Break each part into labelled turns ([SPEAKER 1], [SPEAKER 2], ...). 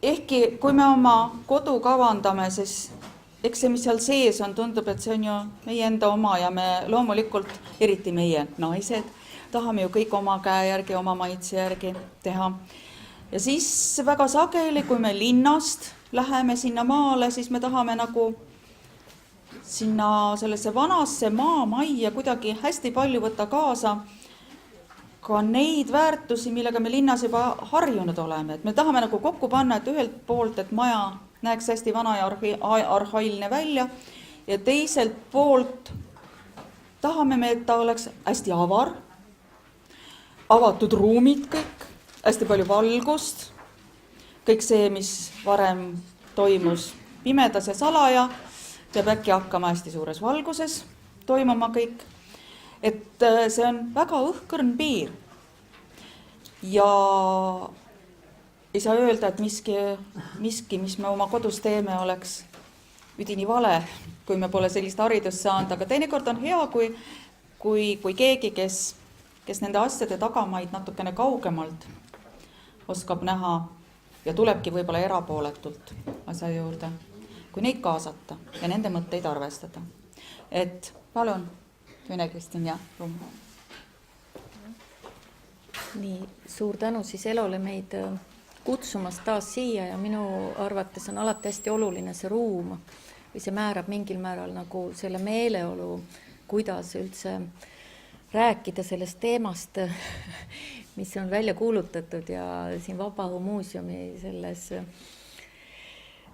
[SPEAKER 1] ehkki kui me oma kodu kavandame, siis eks see, mis seal sees on, tundub, et see on ju meie enda oma ja me loomulikult, eriti meie naised, tahame ju kõik oma käe järgi, oma maitse järgi teha. Ja siis väga sageli, kui me linnast läheme sinna maale, siis me tahame nagu sinna sellesse vanasse maamajja kuidagi hästi palju võtta kaasa ka neid väärtusi, millega me linnas juba harjunud oleme. Et me tahame nagu kokku panna, et ühelt poolt, et maja näeks hästi vana ja arhailne välja ja teiselt poolt tahame me, et ta oleks hästi avar, avatud ruumid kõik, hästi palju valgust, kõik see, mis varem toimus pimedas ja salaja, peab äkki hakkama hästi suures valguses toimuma kõik. Et see on väga õhkõrn piir ja ei saa öelda, et miski, mis me oma kodus teeme, oleks üdini vale, kui me pole sellist haridust saanud, aga teinekord on hea, kui keegi, kes nende asjade tagamaid natukene kaugemalt oskab näha ja tulebki võib-olla erapooletult asja juurde, kui neid kaasata ja nende mõtteid arvestada. Et palun, Vene-Kristin ja Rumm.
[SPEAKER 2] Nii, suur tänu siis Elole meid kutsumast taas siia ja minu arvates on alati hästi oluline see ruum või see määrab mingil määral nagu selle meeleolu, kuidas üldse rääkida sellest teemast, mis on välja kuulutatud ja siin Vabaõhu muuseumi selles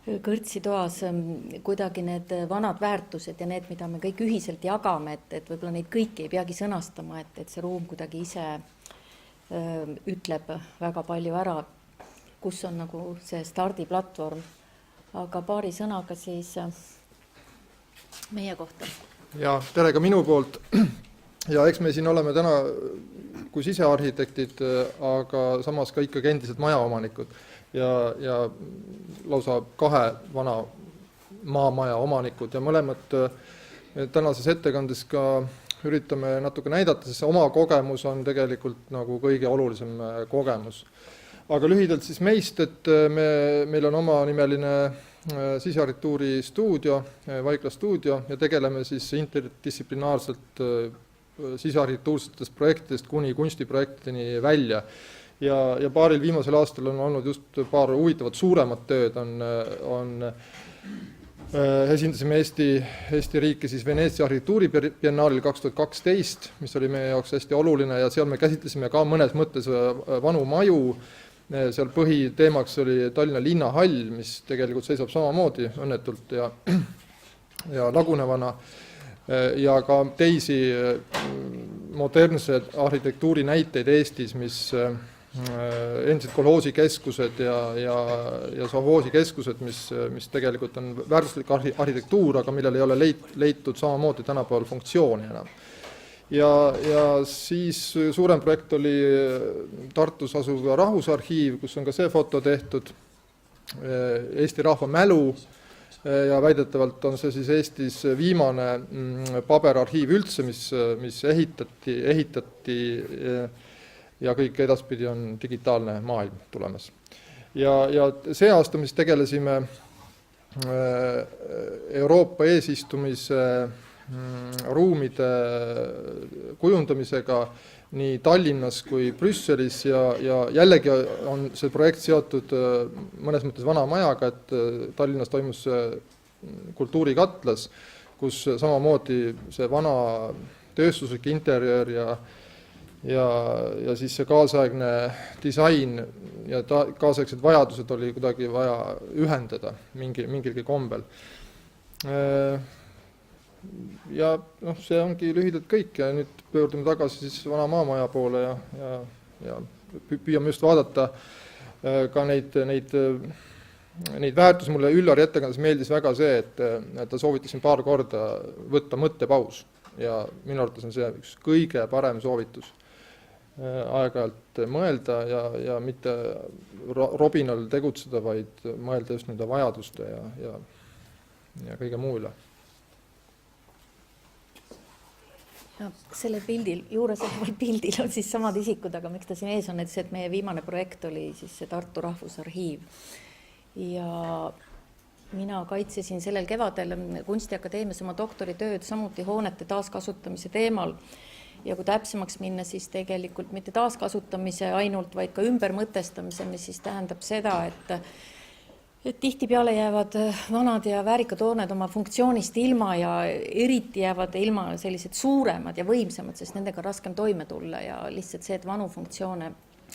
[SPEAKER 2] kõrtsitoas kuidagi need vanad väärtused ja need, mida me kõik ühiselt jagame, et võib-olla neid kõiki ei peagi sõnastama, et see ruum kuidagi ise ütleb väga palju ära, kus on nagu see stardiplatvorm. Aga paari sõnaga siis meie kohta.
[SPEAKER 3] Ja tere ka minu poolt. Ja eks me siin oleme täna kui sisearhitektid, aga samas ka ikkagi endised majaomanikud. Ja lausa 2 vana maamaja omanikud ja mõlemad tänases ettekandes ka üritame natuke näidata, sest oma kogemus on tegelikult nagu kõige olulisem kogemus. Aga lühidalt siis meist, et meil on oma nimeline sisearhitektuuri stuudio, Vaikla stuudio ja tegeleme siis interdistsiplinaarselt sisearhitektuursetest projektidest kuni kunstiprojektideni välja. Ja paaril viimasel aastal on olnud just paar huvitavat suuremat tööd. Esindasime Eesti riiki siis Veneetsia arhitektuuribiennaalil 2012, mis oli meie jaoks hästi oluline ja seal me käsitlesime ka mõnes mõttes vanu maju. Seal põhiteemaks oli Tallinna linnahall, mis tegelikult seisab samamoodi õnnetult ja lagunevana ja ka teisi modernse arhitektuuri näiteid Eestis, mis endised kolhoosikeskused ja sovhoosikeskused, mis tegelikult on väärtuslik arhitektuur, aga millel ei ole leitud samamoodi tänapäeval funktsiooni enam. Ja siis suurem projekt oli Tartus asuv Rahvusarhiiv, kus on ka see foto tehtud, Eesti rahva mälu ja väidetavalt on see siis Eestis viimane paberarhiiv üldse, mis ehitati ja kõik edaspidi on digitaalne maailm tulemas. Ja see aasta, mis tegelesime Euroopa eesistumise ruumide kujundamisega nii Tallinnas kui Brüsselis ja jällegi on see projekt seotud mõnes mõttes vana majaga, et Tallinnas toimus kultuurikatlas, kus samamoodi see vana tööstuslik interjöör ja siis see kaasaegne disain ja kaasaegsed vajadused oli kuidagi vaja ühendada mingilgi kombel. Ja see ongi lühidalt kõik ja nüüd pöördume tagasi siis vana maamaja poole ja püüame just vaadata ka neid väärtusi. Mulle Üllari ettekandes meeldis väga see, et ta soovitas siin paar korda võtta mõttepaus ja minu arvates on see üks kõige parem soovitus. Aeg-ajalt mõelda ja mitte robinal tegutseda, vaid mõelda just nende vajaduste ja kõige muu üle.
[SPEAKER 2] Ja selle juures on siis samad isikud, aga miks ta siin ees on, et meie viimane projekt oli siis see Tartu Rahvusarhiiv. ja mina kaitsesin sellel kevadel Kunstiakadeemias oma doktoritööd samuti hoonete taaskasutamise teemal. Ja kui täpsemaks minna, siis tegelikult mitte taaskasutamise ainult, vaid ka ümbermõtestamise, mis siis tähendab seda, et tihtipeale jäävad vanad ja väärikad hooned oma funktsioonist ilma ja eriti jäävad ilma sellised suuremad ja võimsamad, sest nendega on raskem toime tulla ja lihtsalt see, et vanu funktsioone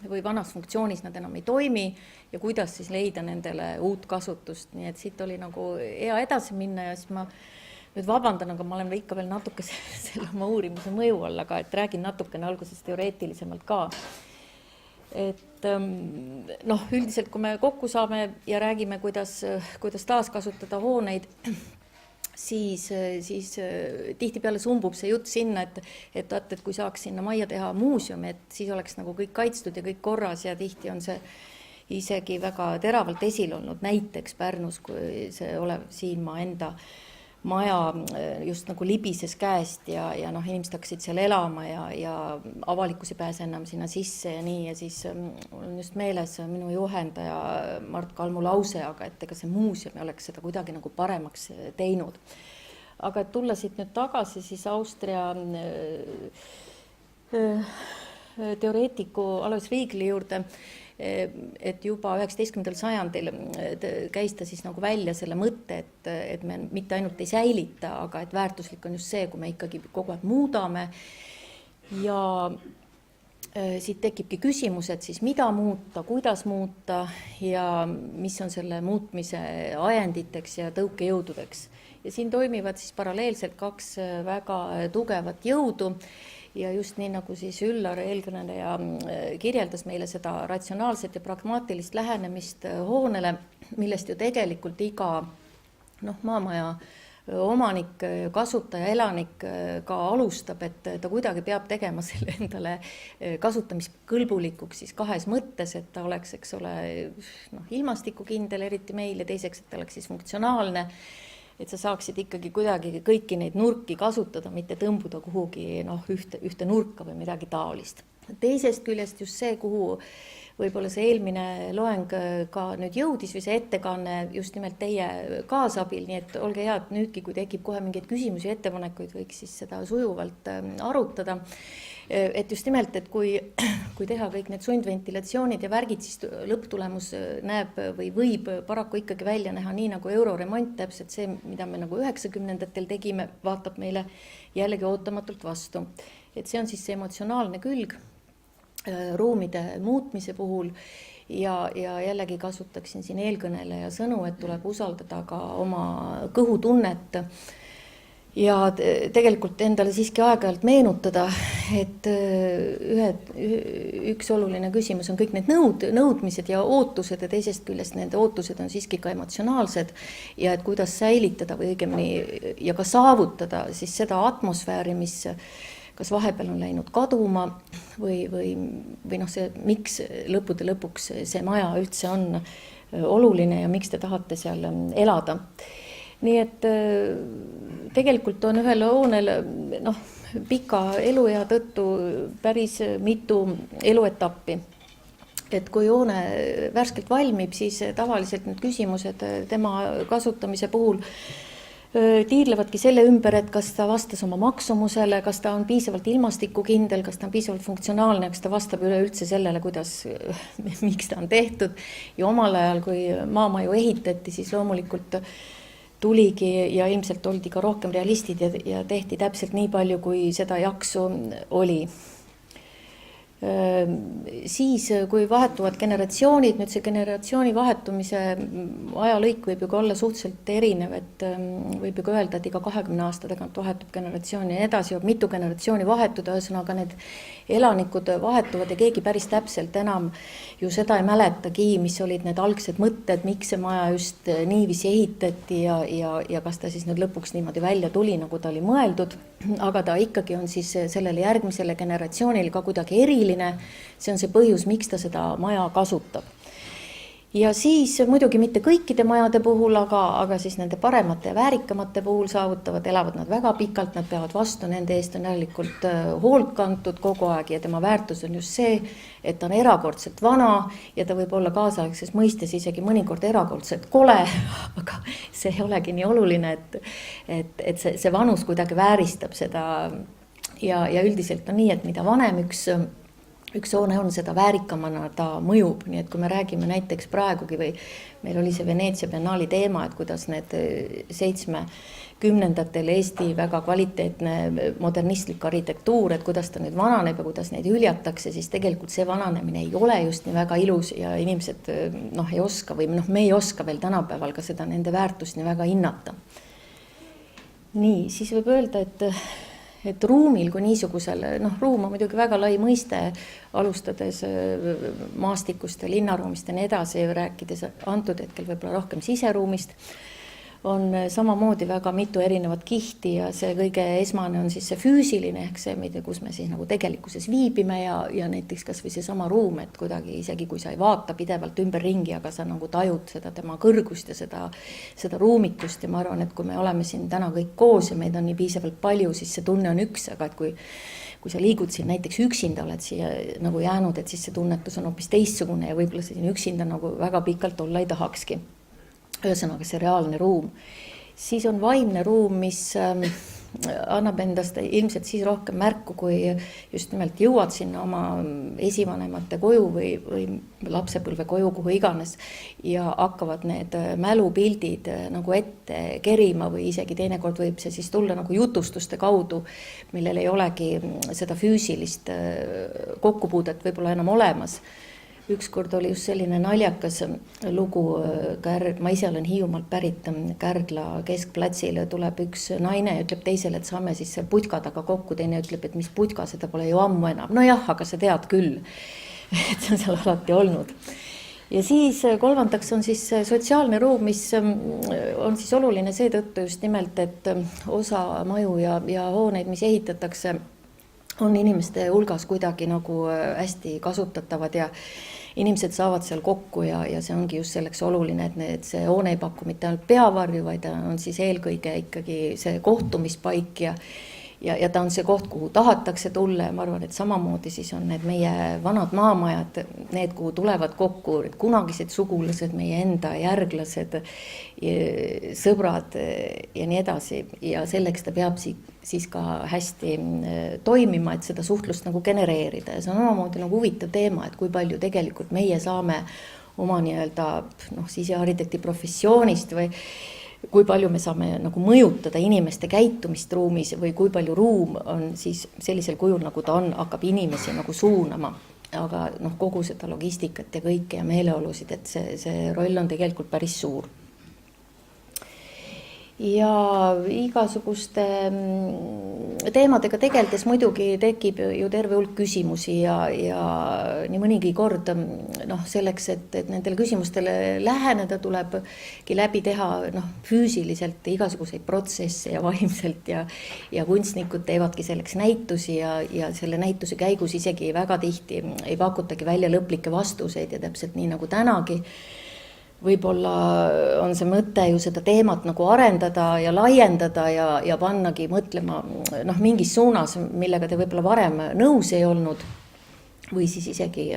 [SPEAKER 2] või vanas funktsioonis nad enam ei toimi ja kuidas siis leida nendele uut kasutust. Nii et siit oli nagu hea edasi minna ja siis ma nüüd vabandan, aga ma olen ikka veel natuke selle oma uurimuse mõju all, aga et räägin natukene alguses teoreetilisemalt ka. Et üldiselt, kui me kokku saame ja räägime, kuidas taaskasutada hooneid, siis tihtipeale sumbub see jutt sinna, et kui saaks sinna majja teha muuseumi, et siis oleks nagu kõik kaitstud ja kõik korras ja tihti on see isegi väga teravalt esil olnud, näiteks Pärnus, kui see olev siin ma enda maja just nagu libises käest ja inimesed hakkasid seal elama ja avalikkus ei pääse enam sinna sisse ja nii, ja siis on just meeles minu juhendaja Mart Kalmu lause, aga et ega see muuseum oleks seda kuidagi nagu paremaks teinud. Aga et tulla siit nüüd tagasi siis Austria teoreetiku Alois Riegli juurde, et juba 19. sajandil käis ta siis nagu välja selle mõtte, et me mitte ainult ei säilita, aga et väärtuslik on just see, kui me ikkagi kogu aeg muudame. Ja siit tekibki küsimus, et siis mida muuta, kuidas muuta ja mis on selle muutmise ajenditeks ja tõukejõududeks. Ja siin toimivad siis paralleelselt kaks väga tugevat jõudu. Ja just nii, nagu siis Üllar eelkõneleja kirjeldas meile seda ratsionaalset ja pragmaatilist lähenemist hoonele, millest ju tegelikult iga maamaja omanik, kasutaja, elanik ka alustab, et ta kuidagi peab tegema selle endale kasutamiskõlbulikuks siis kahes mõttes, et ta oleks, eks ole, ilmastikukindel eriti meil ja teiseks, et ta oleks siis funktsionaalne, et sa saaksid ikkagi kuidagi kõiki neid nurki kasutada, mitte tõmbuda kuhugi ühte nurka või midagi taolist. Teisest küljest just see, kuhu võib-olla see eelmine loeng ka nüüd jõudis või see ettekanne just nimelt teie kaasabil, nii et olge head nüüdki, kui tekib kohe mingeid küsimusi ja ettepanekuid, võiks siis seda sujuvalt arutada. Et just nimelt, et kui teha kõik need sundventilatsioonid ja värgid, siis lõpptulemus näeb või võib paraku ikkagi välja näha nii nagu euroremont, täpselt see, mida me nagu 90-ndatel tegime, vaatab meile jällegi ootamatult vastu. Et see on siis see emotsionaalne külg ruumide muutmise puhul ja jällegi kasutaksin siin eelkõneleja sõnu, et tuleb usaldada ka oma kõhutunnet ja tegelikult endale siiski aeg-ajalt meenutada, et üks oluline küsimus on kõik need nõudmised ja ootused ja teisest küljest need ootused on siiski ka emotsionaalsed ja et kuidas säilitada või õigemini ja ka saavutada siis seda atmosfääri, mis kas vahepeal on läinud kaduma või see, miks lõppude lõpuks see maja üldse on oluline ja miks te tahate seal elada. Nii et tegelikult on ühel hoonel pika eluea tõttu päris mitu eluetappi. Et kui hoone värskelt valmib, siis tavaliselt need küsimused tema kasutamise puhul tiirlevadki selle ümber, et kas ta vastas oma maksumusele, kas ta on piisavalt ilmastikukindel, kas ta on piisavalt funktsionaalne, kas ta vastab üleüldse sellele, miks ta on tehtud. Ja omal ajal, kui maamaju ehitati, siis loomulikult tuligi ja ilmselt oldi ka rohkem realistid ja tehti täpselt nii palju, kui seda jaksu oli. Siis, kui vahetuvad generatsioonid, nüüd see generatsiooni vahetumise ajalõik võib ju ka olla suhteliselt erinev, et võib ju ka öelda, et iga 20 aasta tagant vahetub generatsiooni ja edasi jõuab mitu generatsiooni vahetuda, ühesõnaga need elanikud vahetuvad ja keegi päris täpselt enam ju seda ei mäletagi, mis olid need algsed mõtted, miks see maja just niiviisi ehitati ja kas ta siis nüüd lõpuks niimoodi välja tuli, nagu ta oli mõeldud, aga ta ikkagi on siis sellele järgmisele generatsioonile ka kuidagi eriline. See on see põhjus, miks ta seda maja kasutab. ja siis muidugi mitte kõikide majade puhul, aga siis nende paremate ja väärikamate puhul elavad nad väga pikalt, nad peavad vastu, nende eest on järelikult hoolt kantud kogu aeg ja tema väärtus on just see, et ta on erakordselt vana ja ta võib olla kaasaegses mõistes isegi mõnikord erakordselt kole, aga see ei olegi nii oluline, et see vanus kuidagi vääristab seda ja üldiselt on nii, et mida vanem üks hoone on, seda väärikamana ta mõjub, nii et kui me räägime näiteks praegugi või meil oli see Veneetsia biennaali teema, et kuidas need 70-ndatel Eesti väga kvaliteetne modernistlik arhitektuur, et kuidas ta nüüd vananeb ja kuidas neid hüljatakse, siis tegelikult see vananemine ei ole just nii väga ilus ja inimesed ei oska või me ei oska veel tänapäeval ka seda nende väärtust nii väga hinnata. Nii, siis võib öelda, et ruumil kui niisugusel, ruum on muidugi väga lai mõiste, alustades maastikust ja linnaruumist ja nii edasi, rääkides antud hetkel võib-olla rohkem siseruumist, on samamoodi väga mitu erinevat kihti ja see kõige esmane on siis see füüsiline ehk see, kus me siis nagu tegelikkuses viibime ja näiteks kas või see sama ruum, et kuidagi isegi kui sa ei vaata pidevalt ümberringi, aga sa nagu tajud seda tema kõrgust ja seda ruumikust ja ma arvan, et kui me oleme siin täna kõik koos ja meid on nii piisavalt palju, siis see tunne on üks, aga et kui sa liigud siin näiteks üksinda, oled siia nagu jäänud, et siis see tunnetus on hoopis teistsugune ja võib-olla siin üksinda nagu väga pikalt olla ei tahakski. Ühesõnaga see reaalne ruum. Siis on vaimne ruum, mis annab endast ilmselt siis rohkem märku, kui just nimelt jõuad sinna oma esivanemate koju või lapsepõlve koju, kuhu iganes ja hakkavad need mälupildid nagu ette kerima või isegi teinekord võib see siis tulla nagu jutustuste kaudu, millel ei olegi seda füüsilist kokkupuudet võib-olla enam olemas. Ükskord oli just selline naljakas lugu, ma ise olen Hiiumaalt pärit, Kärdla keskplatsile tuleb üks naine ja ütleb teisele, et saame siis putka taga kokku, teine ütleb, et mis putka, seda pole ju ammu enam. No jah, aga sa tead küll, et see on seal alati olnud. Ja siis kolmandaks on siis sotsiaalne ruum, mis on siis oluline seetõttu just nimelt, et osa maju ja hooneid, mis ehitatakse, on inimeste hulgas kuidagi nagu hästi kasutatavad ja inimesed saavad seal kokku ja see ongi just selleks oluline, et see hoone ei paku mitte ainult peavarju, vaid on siis eelkõige ikkagi see kohtumispaik ja ta on see koht, kuhu tahatakse tulla ja ma arvan, et samamoodi siis on need meie vanad maamajad, need, kuhu tulevad kokku kunagised sugulased, meie enda järglased, sõbrad ja nii edasi ja selleks ta peab siis ka hästi toimima, et seda suhtlust nagu genereerida ja see on omamoodi nagu huvitav teema, et kui palju tegelikult meie saame oma nii-öelda sisearhitekti professioonist või kui palju me saame nagu mõjutada inimeste käitumist ruumis või kui palju ruum on siis sellisel kujul, nagu ta on, hakkab inimesi nagu suunama. Aga kogu seda logistikat ja kõike ja meeleolusid, et see roll on tegelikult päris suur. Ja igasuguste teemadega tegeldes muidugi tekib ju terve hulk küsimusi ja nii mõnigi kord selleks, et nendele küsimustele läheneda, tulebki läbi teha füüsiliselt igasuguseid protsesse ja vaimselt ja kunstnikud teevadki selleks näitusi ja selle näituse käigus isegi väga tihti ei pakutagi välja lõplikke vastuseid ja täpselt nii nagu tänagi. Võib-olla on see mõte ju seda teemat nagu arendada ja laiendada ja pannagi mõtlema mingis suunas, millega te võib-olla varem nõus ei olnud või siis isegi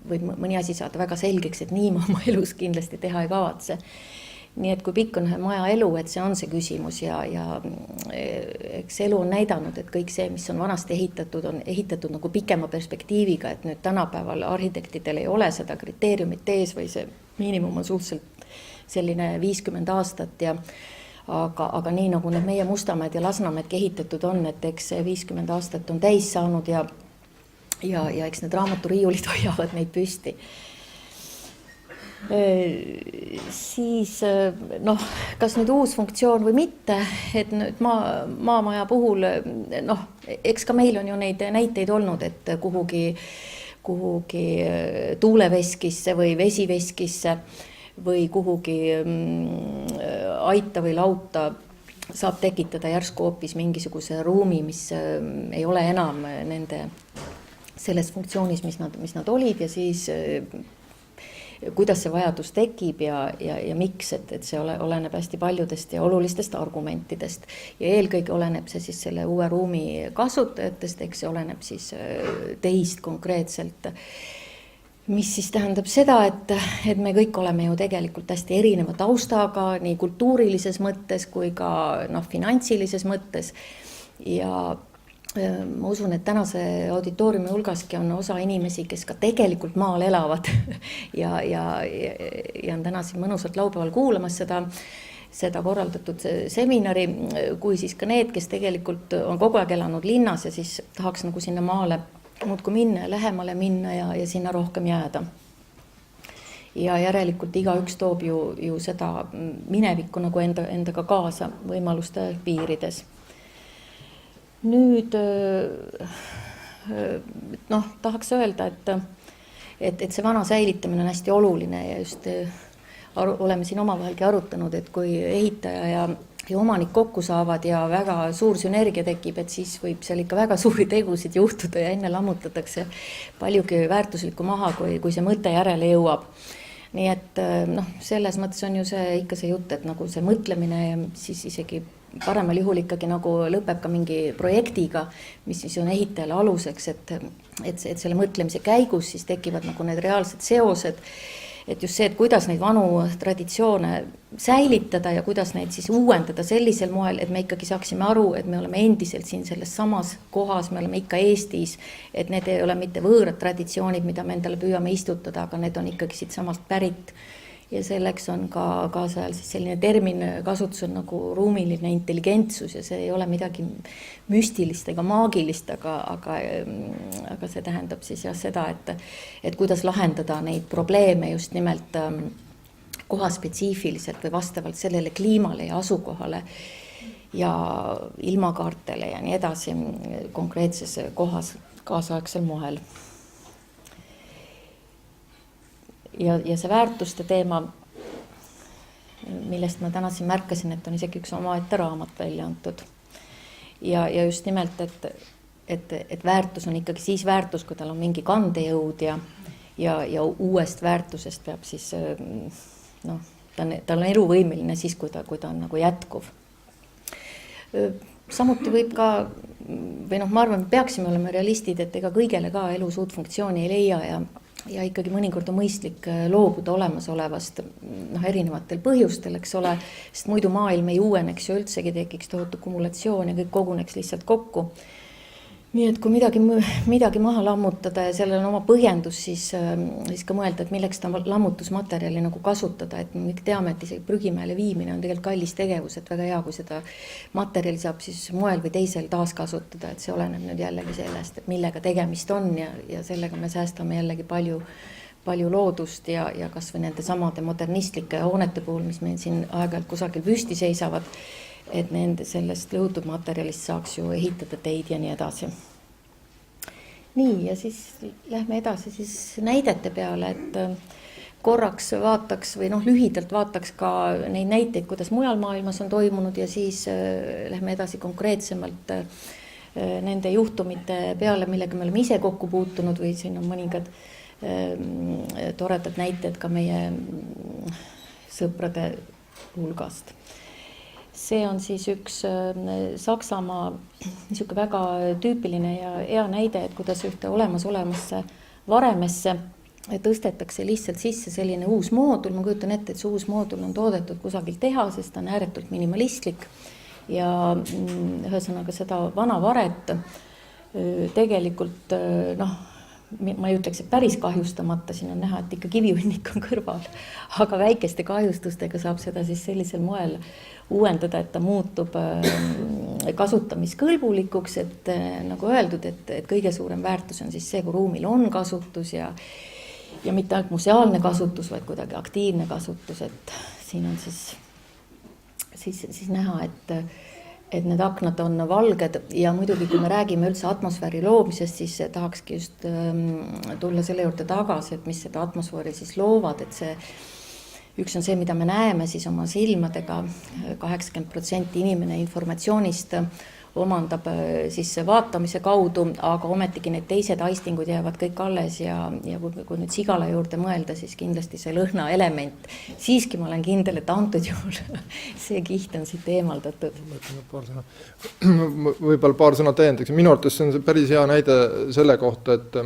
[SPEAKER 2] võib mõni asi saada väga selgeks, et nii ma oma elus kindlasti teha ei kavatse. Nii et kui pikk on ühe maja elu, et see on see küsimus ja eks elu on näidanud, et kõik see, mis on vanasti ehitatud, on ehitatud nagu pikema perspektiiviga, et nüüd tänapäeval arhitektidel ei ole seda kriteeriumit ees või see miinimum on suhteliselt selline 50 aastat aga nii nagu need meie Mustamäed ja Lasnamäed ehitatud on, et eks 50 aastat on täis saanud ja eks need raamaturiiulid hoiavad neid püsti. Siis kas nüüd uus funktsioon või mitte, et nüüd maamaja puhul eks ka meil on ju neid näiteid olnud, et kuhugi tuuleveskisse või vesiveskisse või kuhugi aita või lauta saab tekitada järsku hoopis mingisuguse ruumi, mis ei ole enam nende selles funktsioonis, mis nad olid ja siis kuidas see vajadus tekib ja miks, et see oleneb hästi paljudest ja olulistest argumentidest. Ja eelkõige oleneb see siis selle uue ruumi kasutajatest, eks see oleneb siis teist konkreetselt. Mis siis tähendab seda, et me kõik oleme ju tegelikult hästi erineva taustaga, nii kultuurilises mõttes kui ka finantsilises mõttes. Ja ma usun, et tänase auditooriumi hulgaski on osa inimesi, kes ka tegelikult maal elavad ja on täna siin mõnusalt laupäeval kuulamas seda korraldatud seminari, kui siis ka need, kes tegelikult on kogu aeg elanud linnas ja siis tahaks nagu sinna maale muudku minna ja lähemale minna ja sinna rohkem jääda. Ja järelikult igaüks toob ju seda minevikku nagu endaga kaasa võimaluste piirides. Nüüd tahaks öelda, et see vana säilitamine on hästi oluline ja just oleme siin omavahelgi arutanud, et kui ehitaja ja omanik kokku saavad ja väga suur sünergia tekib, et siis võib seal ikka väga suuri tegusid juhtuda ja enne lammutatakse paljugi väärtuslikku maha, kui see mõte järele jõuab. Nii et selles mõttes on ju ikka see jutt, et nagu see mõtlemine ja siis isegi paremal juhul ikkagi nagu lõpeb ka mingi projektiga, mis siis on ehitajale aluseks, et selle mõtlemise käigus siis tekivad nagu need reaalsed seosed, et just see, et kuidas neid vanu traditsioone säilitada ja kuidas neid siis uuendada sellisel moel, et me ikkagi saaksime aru, et me oleme endiselt siin selles samas kohas, me oleme ikka Eestis, et need ei ole mitte võõrad traditsioonid, mida me endale püüame istutada, aga need on ikkagi siit samast pärit. Ja selleks on ka kaasajal siis selline termin kasutus on nagu ruumiline intelligentsus ja see ei ole midagi müstilist ega maagilist, aga see tähendab siis seda, et kuidas lahendada neid probleeme just nimelt kohaspetsiifiliselt või vastavalt sellele kliimale ja asukohale ja ilmakaartele ja nii edasi konkreetses kohas kaasaegsel moel. Ja see väärtuste teema, millest ma täna siin märkasin, et on isegi üks omaette raamat välja antud. Ja just nimelt, et väärtus on ikkagi siis väärtus, kui tal on mingi kandejõud ja uuest väärtusest peab siis, ta on eluvõimeline siis, kui ta on nagu jätkuv. Samuti võib ka, või ma arvan, peaksime olema realistid, et ega kõigele ka elus uut funktsiooni ei leia ja ikkagi mõnikord on mõistlik loobuda olemasolevast erinevatel põhjustel, eks ole, sest muidu maailm ei uueneks ja üldsegi tekiks tohutu kumulatsioon ja kõik koguneks lihtsalt kokku. Nii et kui midagi maha lammutada ja sellel on oma põhjendus, siis ka mõelda, et milleks ta lammutusmaterjali nagu kasutada, et me teame, et isegi prügimäele viimine on tegelikult kallis tegevus, et väga hea, kui seda materjali saab siis moel või teisel taaskasutada, et see oleneb nüüd jällegi sellest, et millega tegemist on ja sellega me säästame jällegi palju loodust ja kas või nende samade modernistlike hoonete puhul, mis meil siin aeg-ajalt kusagil püsti seisavad, et nende sellest lõhutud materjalist saaks ju ehitada teid ja nii edasi. Nii, ja siis lähme edasi siis näidete peale, et korraks vaataks või lühidalt vaataks ka neid näiteid, kuidas mujal maailmas on toimunud ja siis lähme edasi konkreetsemalt nende juhtumite peale, millega me oleme ise kokku puutunud või siin on mõningad toredad näited ka meie sõprade hulgast. See on siis üks Saksamaa niisugune väga tüüpiline ja hea näide, et kuidas ühte olemasolemasse varemesse tõstetakse lihtsalt sisse selline uus moodul. Ma kujutan ette, et see uus moodul on toodetud kusagil tehasest, ta on ääretult minimalistlik ja ühesõnaga seda vana varet tegelikult ma ei ütleks, et päris kahjustamata, siin on näha, et ikka kivihunnik on kõrval, aga väikeste kahjustustega saab seda siis sellisel moel uuendada, et ta muutub kasutamiskõlbulikuks, et nagu öeldud, et kõige suurem väärtus on siis see, kui ruumil on kasutus ja mitte ainult museaalne kasutus, vaid kuidagi aktiivne kasutus, et siin on siis näha, et need aknad on valged ja muidugi, kui me räägime üldse atmosfääri loomisest, siis tahakski just tulla selle juurde tagasi, et mis seda atmosfääri siis loovad, et see üks on see, mida me näeme siis oma silmadega, 80% inimene informatsioonist omandab siis vaatamise kaudu, aga ometigi need teised aistingud jäävad kõik alles ja kui nüüd sigala juurde mõelda, siis kindlasti see lõhna element. Siiski ma olen kindel, et antud juhul see kiht on siit eemaldatud.
[SPEAKER 3] Võib-olla paar sõna täiendaks. Minu arvates see on päris hea näide selle kohta, et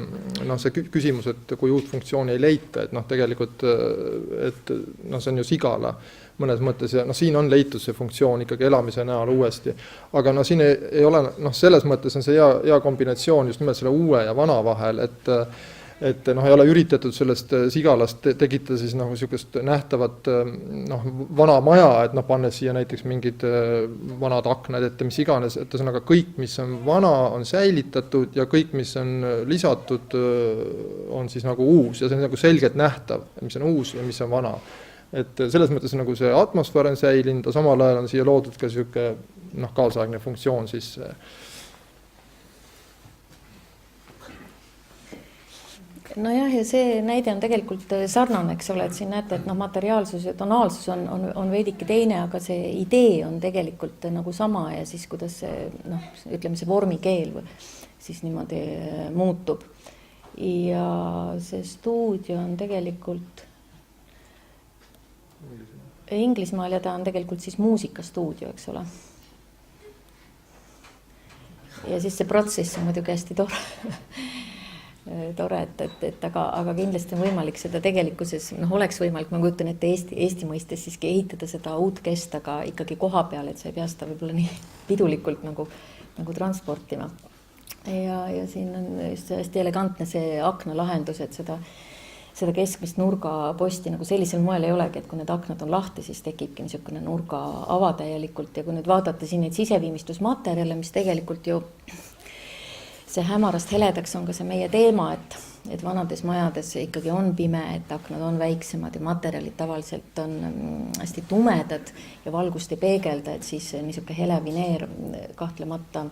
[SPEAKER 3] see küsimus, et kui uut funktsiooni ei leita, et tegelikult et see on ju sigala mõnes mõttes ja siin on leitud see funktsioon ikkagi elamise näol uuesti. Aga siin ei ole, selles mõttes on see hea kombinatsioon just nimelt selle uue ja vana vahel, et ei ole üritatud sellest sigalast tekitada siis niisugust nähtavat vana maja, et pannes siia näiteks mingid vanad aknad ette, mis iganes, et ühesõnaga kõik, mis on vana, on säilitatud ja kõik, mis on lisatud, on siis nagu uus ja see on nagu selgelt nähtav, mis on uus ja mis on vana. Et selles mõttes nagu see atmosfäär on säilinud, samal ajal on siia loodud ka siuke kaasaegne funktsioon siis.
[SPEAKER 2] Nojah, ja see näide on tegelikult sarnane, eks ole, et siin näete, et materiaalsus ja tonaalsus on veidike teine, aga see idee on tegelikult nagu sama ja siis kuidas see, ütleme see vormikeel siis niimoodi muutub. Ja see stuudio on tegelikult Inglismaal ja ta on tegelikult siis muusikastuudio, eks ole. Ja siis see protsess on muidugi hästi tore, aga kindlasti on võimalik seda tegelikkuses, oleks võimalik, ma kujutan, et Eesti mõistes siiski ehitada seda uut kest, aga ikkagi koha peal, et sa ei pea seda võib-olla nii pidulikult nagu transportima. Ja siin on just hästi elegantne see aknalahendus, et seda keskmist nurgaposti nagu sellisel moel ei olegi, et kui need aknad on lahti, siis tekibki niisugune nurga ava täielikult ja kui nüüd vaatate siin neid siseviimistlusmaterjale, mis tegelikult ju see hämarast heledaks on ka see meie teema, et vanades majades ikkagi on pime, et aknad on väiksemad ja materjalid tavaliselt on hästi tumedad ja valgust ei peegelda, et siis niisugune hele vineer kahtlemata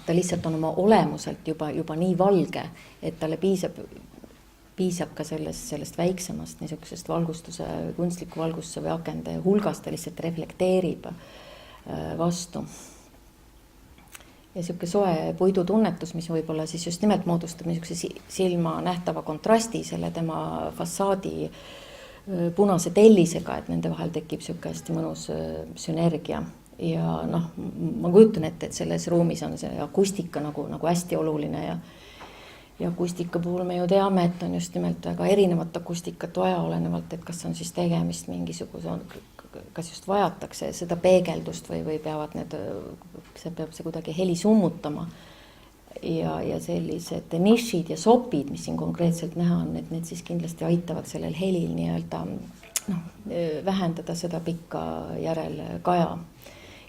[SPEAKER 2] ta lihtsalt on oma olemuselt juba nii valge, et talle piisab ka sellest väiksemast niisugusest valgustuse, kunstliku valgustuse või akende hulgast, ta lihtsalt reflekteerib vastu. Ja niisugune soe puidutunnetus, mis võib-olla siis just nimelt moodustab niisuguse silma nähtava kontrasti selle tema fassaadi punase tellisega, et nende vahel tekib niisugune hästi mõnus sünergia. Ja ma kujutan ette, et selles ruumis on see akustika nagu hästi oluline ja akustika puhul me ju teame, et on just nimelt väga erinevat akustikat vaja olenevalt, et kas on siis tegemist mingisuguse, kas just vajatakse seda peegeldust või peab see kuidagi heli summutama ja sellised nišid ja sopid, mis siin konkreetselt näha on, et need siis kindlasti aitavad sellel helil nii-öelda vähendada seda pikka järelkaja.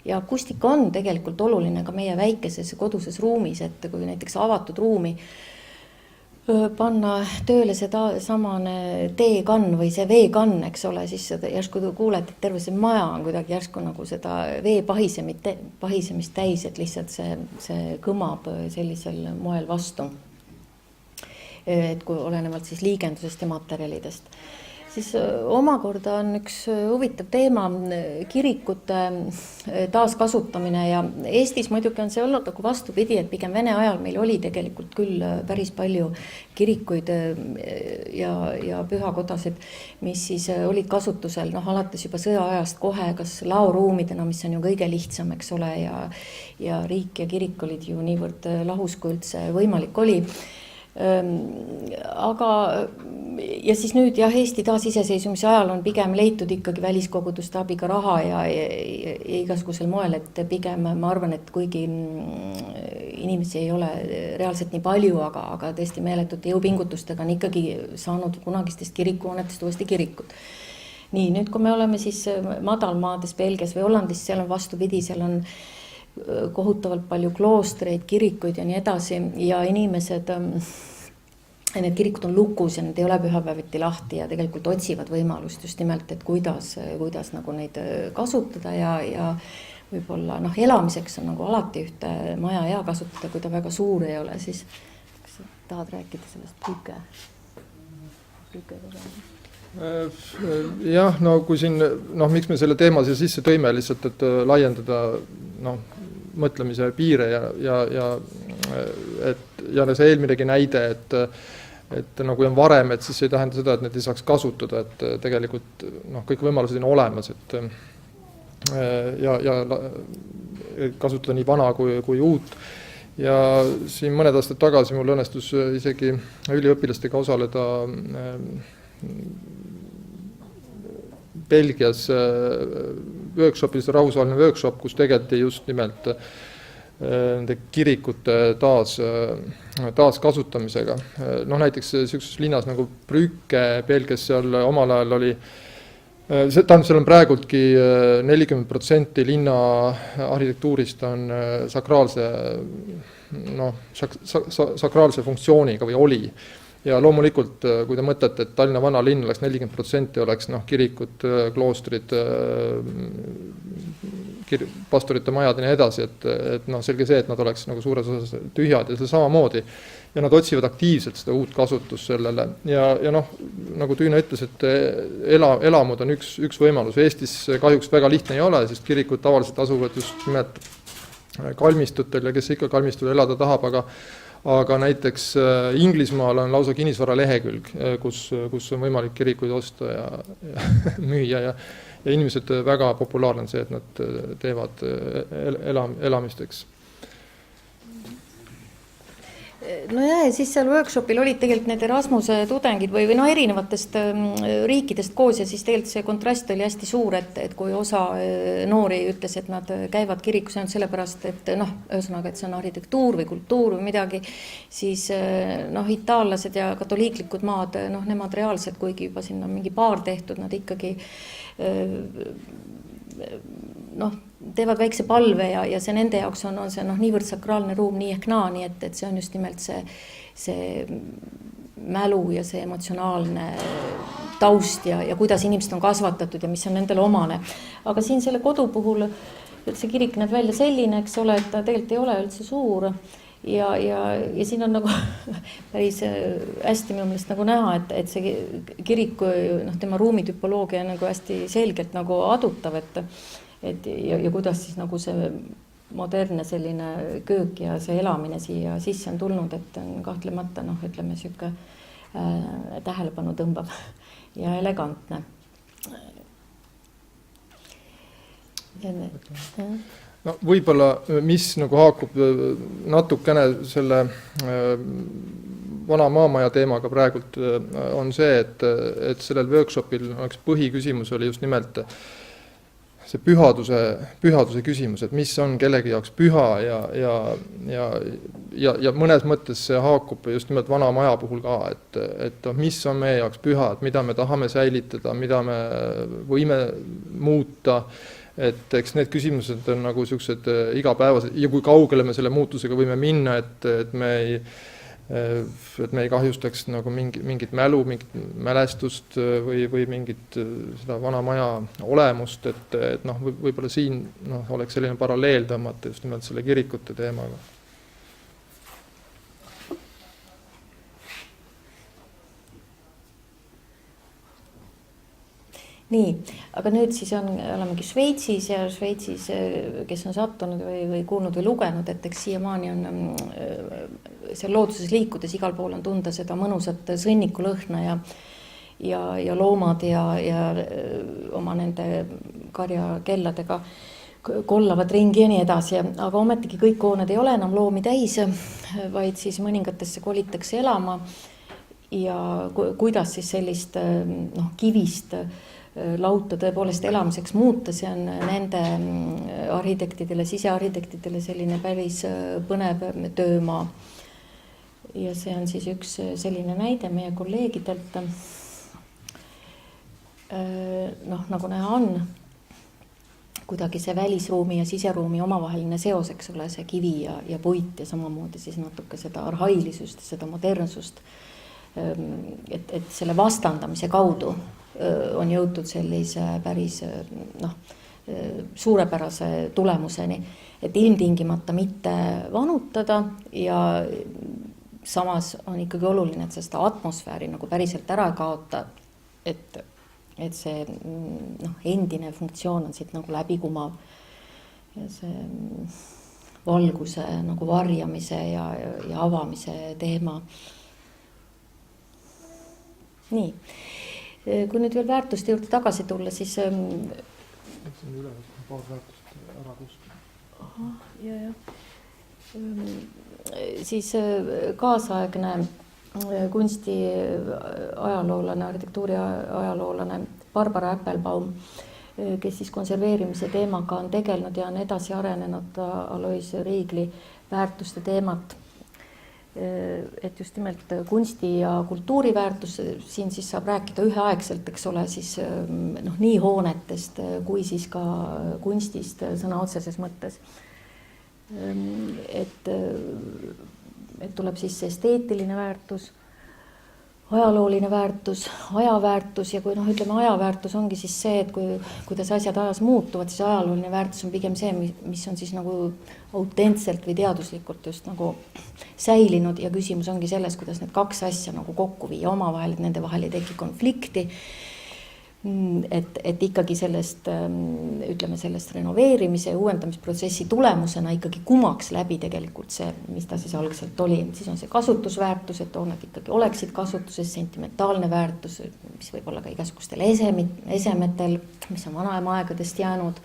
[SPEAKER 2] Ja akustika on tegelikult oluline ka meie väikeses koduses ruumis, et kui näiteks avatud ruumi panna tööle seda samane teekann või see veekann, eks ole, siis järsku kuuled, et terve see maja on kuidagi järsku nagu seda vee pahisemist täis, et lihtsalt see kõmab sellisel moel vastu. Et kui olenevalt siis liigendusest ja materjalidest. Siis omakorda on üks huvitav teema kirikute taaskasutamine ja Eestis muidugi on see olnud nagu vastupidi, et pigem Vene ajal meil oli tegelikult küll päris palju kirikuid ja pühakodasid, mis siis olid kasutusel alates juba sõjaajast kohe, kas laoruumidena, mis on ju kõige lihtsam, eks ole, ja riik ja kirik olid ju niivõrd lahus, kui üldse võimalik oli. Aga ja siis nüüd Eesti taasiseseisvumise ajal on pigem leitud ikkagi väliskoguduste abiga raha ja igasugusel moel, et pigem ma arvan, et kuigi inimesi ei ole reaalselt nii palju, aga tõesti meeletute jõupingutustega on ikkagi saanud kunagistest kirikuhoonetest uuesti kirikud. Nii, nüüd kui me oleme siis madalmaades Belgias või Hollandis, seal on vastupidi, seal on kohutavalt palju kloostreid, kirikuid ja nii edasi ja inimesed, need kirikud on lukus ja need ei ole pühapäeviti lahti ja tegelikult otsivad võimalust just nimelt, et kuidas nagu neid kasutada ja võib-olla elamiseks on nagu alati ühte maja hea kasutada, kui ta väga suur ei ole, siis kas tahad rääkida sellest püüke? Jah, no kui siin, miks me selle teema siia sisse tõime lihtsalt, et laiendada
[SPEAKER 3] mõtlemise piire ja see eelminegi näide, et nagu on varem, et siis ei tähenda seda, et need ei saaks kasutada, et tegelikult kõik võimalused on olemas, et ja kasutada nii vana kui uut. Ja siin mõned aastad tagasi mul õnnestus isegi üliõpilastega osaleda Belgias workshopil, rahvusvaheline workshop, kus tegeleti just nimelt nende kirikute taaskasutamisega. Näiteks sellises linnas nagu Brügge Belgias seal omal ajal oli, seal on praegultki 40% linna arhitektuurist on sakraalse funktsiooniga või oli. Ja loomulikult, kui te mõtlete, et Tallinna vana linn oleks 40%, oleks kirikud, kloostrid, pastorite majad ja nii edasi, et selge see, et nad oleks nagu suures osas tühjad ja see samamoodi. Ja nad otsivad aktiivselt seda uut kasutust sellele. Ja nagu Tüüne ütles, et elamud on üks võimalus. Eestis kahjuks väga lihtne ei ole, sest kirikud tavaliselt asuvad just nimelt kalmistutel ja kes ikka kalmistul elada tahab, aga näiteks Inglismaal on lausa kinnisvara lehekülg, kus on võimalik kirikuid osta ja müüa ja inimesed väga populaarne on see, et nad teevad elamisteks.
[SPEAKER 2] Ja siis seal workshopil olid tegelikult need Erasmuse tudengid või erinevatest riikidest koos ja siis tegelikult see kontrast oli hästi suur, et kui osa noori ütles, et nad käivad kirikus ainult sellepärast, et ühesõnaga, et see on arhitektuur või kultuur või midagi, siis itaallased ja katoliiklikud maad, nemad reaalselt, kuigi juba sinna mingi paar tehtud, nad ikkagi teevad väikse palve ja see nende jaoks on see niivõrd sakraalne ruum nii ehk naa, nii et see on just nimelt see mälu ja see emotsionaalne taust ja kuidas inimesed on kasvatatud ja mis on nendele omane. Aga siin selle kodu puhul, et see kirik näeb välja selline, eks ole, et ta tegelikult ei ole üldse suur ja siin on nagu päris hästi minu meelest nagu näha, et see kirik, tema ruumitüpoloogia on nagu hästi selgelt nagu adutav, ja kuidas siis nagu see modernne selline köök ja see elamine siia sisse on tulnud, et on kahtlemata ütleme siuke tähelepanu tõmbav ja elegantne.
[SPEAKER 3] Võib-olla, mis nagu haakub natukene selle vana maamaja teemaga praegult on see, et sellel workshopil põhiküsimus oli just nimelt see pühaduse küsimus, et mis on kellegi jaoks püha ja mõnes mõttes see haakub just nimelt vana maja puhul ka, et mis on meie jaoks püha, et mida me tahame säilitada, mida me võime muuta, et eks need küsimused on nagu sellised igapäevased ja kui kaugele me selle muutusega võime minna, et me ei kahjustaks nagu mingit mälu, mingit mälestust või mingit seda vana maja olemust, et võib-olla siin oleks selline paralleel tõmmata just nimelt selle kirikute teemaga.
[SPEAKER 2] Nii, aga nüüd siis olemegi Šveitsis ja Šveitsis, kes on sattunud või kuulnud või lugenud, et eks siiamaani on seal looduses liikudes igal pool on tunda seda mõnusat sõnnikulõhna ja loomad ja oma nende karjakelladega kollavad ringi ja nii edasi, aga ometigi kõik hooned ei ole enam loomi täis, vaid siis mõningatesse kolitakse elama ja kuidas siis sellist kivist lauta tõepoolest elamiseks muuta, see on nende arhitektidele, sisearhitektidele selline päris põnev töömaa. Ja see on siis üks selline näide meie kolleegidelt. Nagu näha on, kuidagi see välisruumi ja siseruumi omavaheline seos, eks ole, see kivi ja puit ja samamoodi siis natuke seda arhailisust, seda modernsust, et selle vastandamise kaudu on jõutud sellise päris suurepärase tulemuseni, et ilmtingimata mitte vanutada ja samas on ikkagi oluline, et seda atmosfääri nagu päriselt ära kaota, et see endine funktsioon on siit nagu läbikumav see valguse nagu varjamise ja avamise teema. Nii, kui nüüd veel väärtuste juurde tagasi tulla, siis siis kaasaegne kunsti ajaloolane, arhitektuuri ajaloolane Barbara Appelbaum, kes siis konserveerimise teemaga on tegelenud ja on edasi arenenud Alois Riigli väärtuste teemat. Et just nimelt kunsti ja kultuuriväärtus, siin siis saab rääkida üheaegselt, eks ole, siis nii hoonetest kui siis ka kunstist sõna otseses mõttes. Et tuleb siis esteetiline väärtus, ajalooline väärtus, ajaväärtus ja kui ütleme, ajaväärtus ongi siis see, et kuidas asjad ajas muutuvad, siis ajalooline väärtus on pigem see, mis on siis nagu autentselt või teaduslikult just nagu säilinud ja küsimus ongi selles, kuidas need kaks asja nagu kokku viia omavahel, et nende vahel ei teki konflikti. Et ikkagi sellest, ütleme sellest renoveerimise ja uuendamisprotsessi tulemusena ikkagi kumaks läbi tegelikult see, mis ta siis algselt oli. Siis on see kasutusväärtus, et hooned ikkagi oleksid kasutuses, sentimentaalne väärtus, mis võib olla ka igasugustel esemetel, mis on vanaema aegadest jäänud,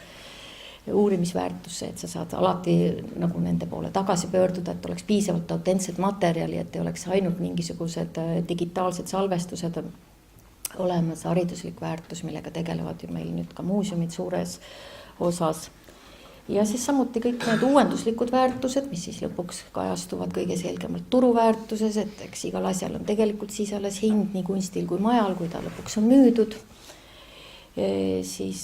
[SPEAKER 2] uurimisväärtus, et sa saad alati nagu nende poole tagasi pöörduda, et oleks piisavalt autentsed materjali, et ei oleks ainult mingisugused digitaalsed salvestused olemas, hariduslik väärtus, millega tegelevad ju meil nüüd ka muuseumid suures osas. Ja siis samuti kõik need uuenduslikud väärtused, mis siis lõpuks kajastuvad kõige selgemalt turuväärtuses, et eks igal asjal on tegelikult siis alles hind nii kunstil kui majal, kui ta lõpuks on müüdud. Siis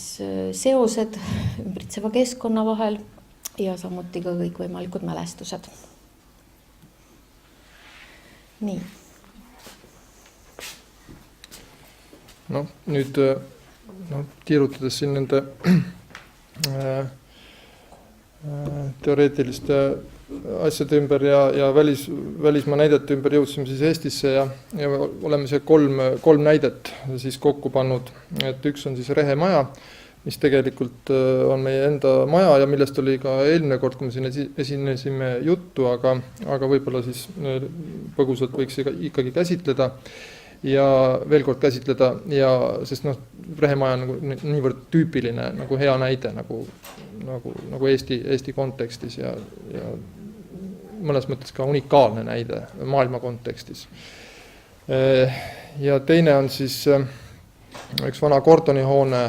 [SPEAKER 2] seosed ümbritseva keskkonna vahel ja samuti ka kõik võimalikud mälestused. Nii.
[SPEAKER 3] Nüüd tiirutades siin nende teoreetiliste asjade ümber ja välismaa näidete ümber jõudsime siis Eestisse ja oleme see kolm näidet siis kokku pannud, et üks on siis Rehe maja, mis tegelikult on meie enda maja ja millest oli ka eelmine kord, kui me siin esinesime juttu, aga võib-olla siis põgusalt võiks ikkagi käsitleda ja veel kord käsitleda ja sest Rehe maja on nagu niivõrd tüüpiline nagu hea näide nagu Eesti kontekstis ja mõnes mõttes ka unikaalne näide maailma kontekstis. Ja teine on siis üks vana kordonihoone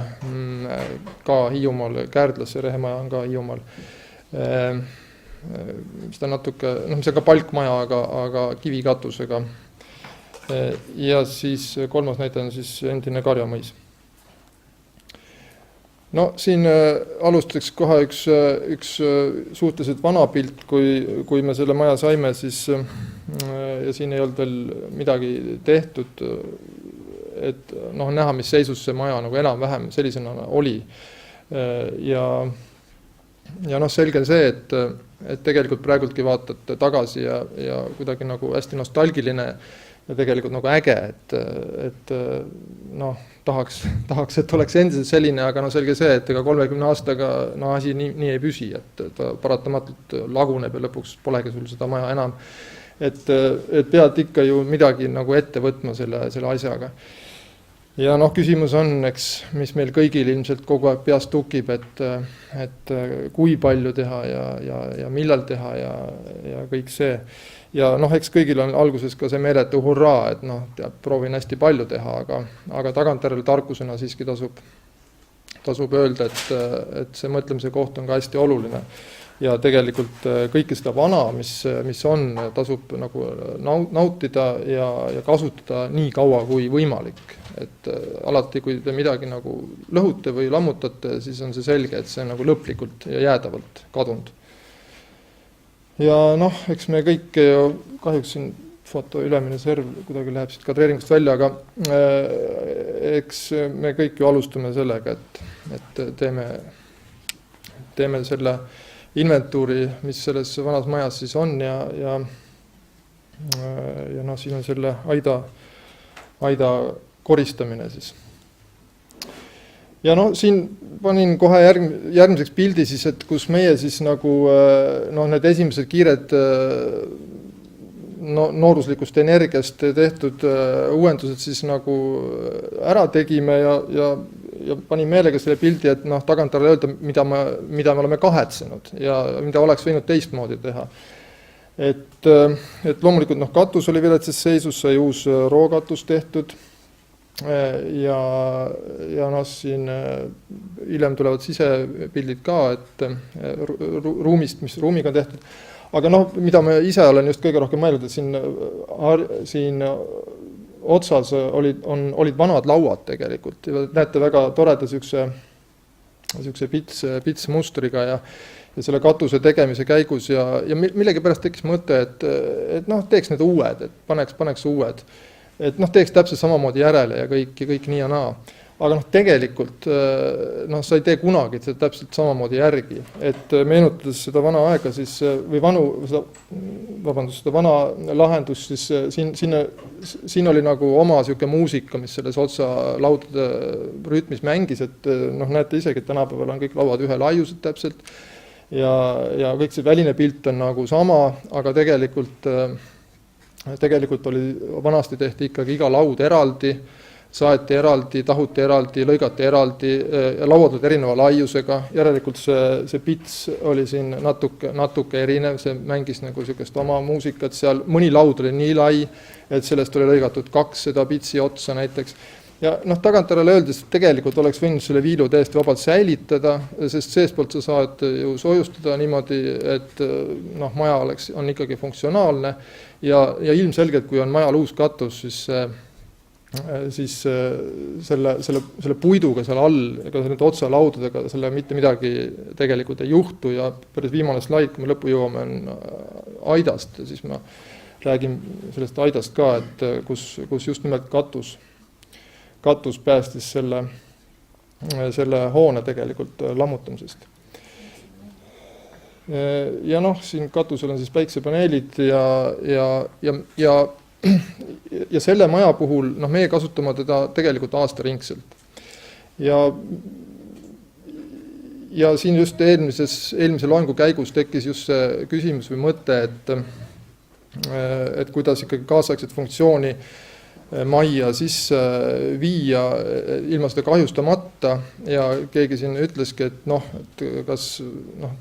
[SPEAKER 3] ka Hiiumaal, Kärdlas ja Rehe maja on ka Hiiumaal. Mis ta natuke, mis on ka palkmaja, aga kivikatusega. Ja siis kolmas näide on siis endine Karjamõis. Siin alustuseks kohe üks suhteliselt vana pilt, kui me selle maja saime, siis ja siin ei olnud veel midagi tehtud, et näha, mis seisus see maja nagu enam-vähem sellisena oli. Ja selge see, et tegelikult praegultki vaatate tagasi ja kuidagi nagu hästi nostalgiline ja tegelikult nagu äge, et tahaks, et oleks endiselt selline, aga selge see, et ega 30 aastaga asi nii ei püsi, et ta paratamatult laguneb ja lõpuks polegi sul seda maja enam. Et pead ikka ju midagi nagu ette võtma selle asjaga. Ja küsimus on, eks, mis meil kõigil ilmselt kogu aeg peast tukib, et kui palju teha ja millal teha ja kõik see. Ja eks kõigil on alguses ka see meeletu hurraa, et proovin hästi palju teha, aga tagantjärele tarkusena siiski tasub öelda, et see mõtlemise koht on ka hästi oluline. Ja tegelikult kõike seda vana, mis on, tasub nagu nautida ja kasutada nii kaua kui võimalik. Et alati, kui te midagi nagu lõhute või lammutate, siis on see selge, et see on nagu lõplikult ja jäädavalt kadunud. Ja eks me kõik, kahjuks siin foto ülemine serv kuidagi läheb siit kadreeringust välja, aga eks me kõik ju alustame sellega, et teeme selle inventuuri, mis selles vanas majas siis on ja siin on selle aida koristamine siis. ja noh, siin panin kohe järgmiseks pildi siis, et kus meie siis nagu need esimesed kiired nooruslikust energiast tehtud uuendused siis nagu ära tegime ja panin meelega selle pildi, et tagantjärele öelda, mida me oleme kahetsenud ja mida oleks võinud teistmoodi teha. Et loomulikult katus oli viletsas seisus, sai uus rookatus tehtud ja siin hiljem tulevad sisepildid ka, et ruumist, mis ruumiga on tehtud. Aga mida ma ise olen just kõige rohkem mõelnud, et siin otsas olid vanad lauad tegelikult. Näete väga toreda siukse pitsmustriga ja selle katuse tegemise käigus ja millegi pärast tekkis mõte, et teeks need uued, et paneks uued. Et teeks täpselt samamoodi järele ja kõik nii ja naa. Aga tegelikult sa ei tee kunagi seda täpselt samamoodi järgi. Et meenutades seda vana aega siis, või seda vana lahendust, siis siin oli nagu oma siuke muusika, mis selles otsa laudade rütmis mängis, et näete isegi, et tänapäeval on kõik lauad ühe laiused täpselt ja kõik see väline pilt on nagu sama, aga tegelikult oli, vanasti tehti ikkagi iga laud eraldi, saeti eraldi, tahuti eraldi, lõigati eraldi, lauad olid erineva laiusega, järelikult see pits oli siin natuke erinev, see mängis nagu siukest oma muusikat seal, mõni laud oli nii lai, et sellest oli lõigatud 2 seda pitsi otsa näiteks. Ja tagantjärele öeldes tegelikult oleks võinud selle viilu täiesti vabalt säilitada, sest seespoolt sa saad ju soojustada niimoodi, et maja on ikkagi funktsionaalne ja ilmselgelt, kui on majal uus katus, siis selle puiduga seal all, ega nende otsalaudadega selle mitte midagi tegelikult ei juhtu ja päris viimane slaid, kui me lõppu jõuame, on aidast ja siis ma räägin sellest aidast ka, et kus just nimelt katus päästis selle hoone tegelikult lammutamisest. Ja siin katusel on siis päiksepaneelid ja selle maja puhul meie kasutame teda tegelikult aastaringselt. Ja siin just eelmise loengu käigus tekkis just see küsimus või mõte, et kuidas ikkagi kaasaegset funktsiooni majja sisse viia ilma seda kahjustamata ja keegi siin ütleski, et kas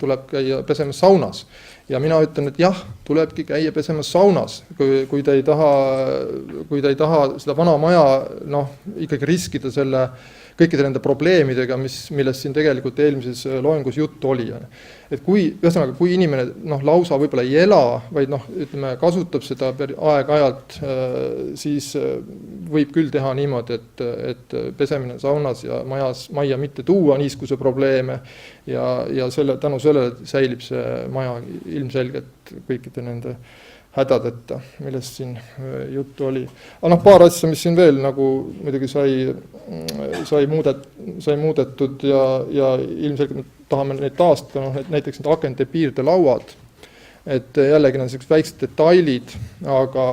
[SPEAKER 3] tuleb käia pesemas saunas. Ja mina ütlen, et jah, tulebki käia pesemas saunas, kui te ei taha seda vana maja ikkagi riskida kõikide nende probleemidega, millest siin tegelikult eelmises loengus juttu oli. Et kui inimene lausa võib-olla ei ela, vaid kasutab seda aeg-ajalt, siis võib küll teha niimoodi, et pesemine saunas ja majja mitte tuua niiskuse probleeme ja tänu sellele säilib see maja ilmselgelt kõikide nende hädadeta, millest siin juttu oli. Aga paar asja, mis siin veel nagu muidugi sai muudetud ja ilmselgelt me tahame neid taastada, näiteks need akende piirde lauad, et jällegi on sellised väiksed detailid, aga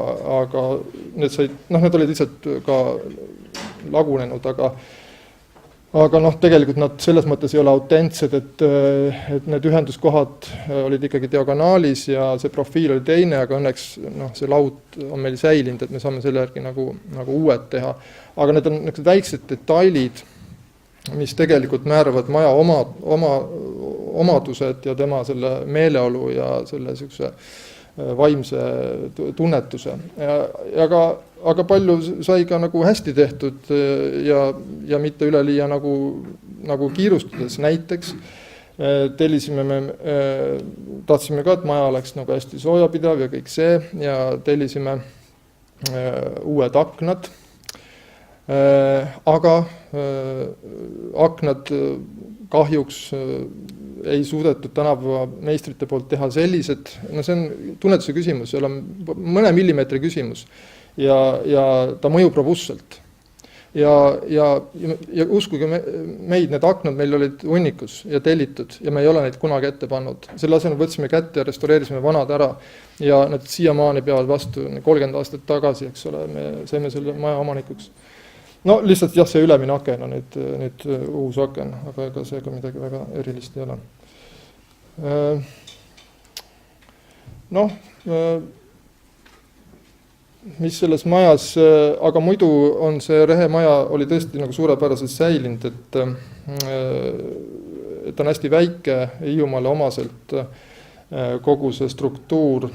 [SPEAKER 3] need olid lihtsalt ka lagunenud, aga tegelikult nad selles mõttes ei ole autentsed, et need ühenduskohad olid ikkagi diagonaalis ja see profiil oli teine, aga õnneks see laud on meil säilinud, et me saame selle järgi nagu uued teha. Aga need on väiksed detailid, mis tegelikult määravad maja oma omadused ja tema selle meeleolu ja selle vaimse tunnetuse. Aga palju sai ka nagu hästi tehtud ja mitte üleliia nagu kiirustades. Näiteks tahtsime ka, et maja oleks nagu hästi soojapidav ja kõik see ja tellisime uued aknad. Aga aknad kahjuks ei suudetud tänapäeva meistrite poolt teha sellised, see on tunnetuse küsimus, seal on mõne millimeetri küsimus ja ta mõjub robustselt. Ja uskuge meid, need aknad meil olid hunnikus ja tellitud ja me ei ole neid kunagi ette pannud. Selle asemel võtsime kätte ja restaureerisime vanad ära ja need siiamaani peavad vastu 30 aastat tagasi, eks ole, me saime selle maja omanikuks. no lihtsalt jah, see ülemine aken on nüüd uus aken, aga ega seega midagi väga erilist ei ole. Noh, mis selles majas, aga muidu on see rehemaja oli tõesti nagu suurepäraselt säilinud, et on hästi väike Hiiumaale omaselt kogu see struktuur,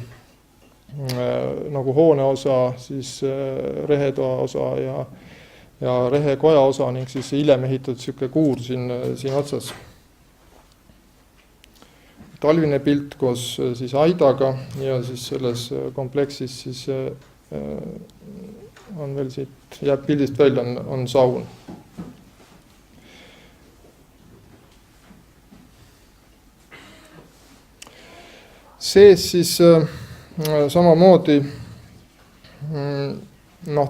[SPEAKER 3] nagu hooneosa, siis rehetoa osa ja rehekoja osa ning siis hiljem ehitatud sihuke kuur siin otsas. Talvine pilt koos siis aidaga ja siis selles kompleksis siis on veel siit, jääb pildist välja, on saun. Sees siis samamoodi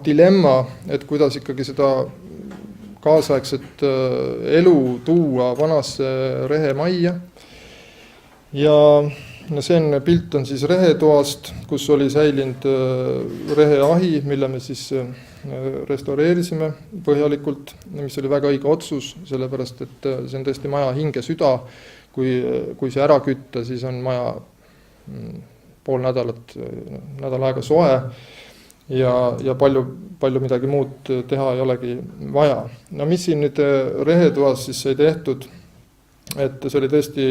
[SPEAKER 3] dilemma, et kuidas ikkagi seda kaasaegset elu tuua vanasse rehemajja. Ja see pilt on siis rehetoast, kus oli säilinud reheahi, mille me siis restaureerisime põhjalikult, mis oli väga õige otsus, sellepärast et see on tõesti maja hinge süda. Kui see ära kütta, siis on maja pool nädal aega soe ja palju midagi muud teha ei olegi vaja. No mis siin nüüd rehetoas siis sai tehtud? Et see oli tõesti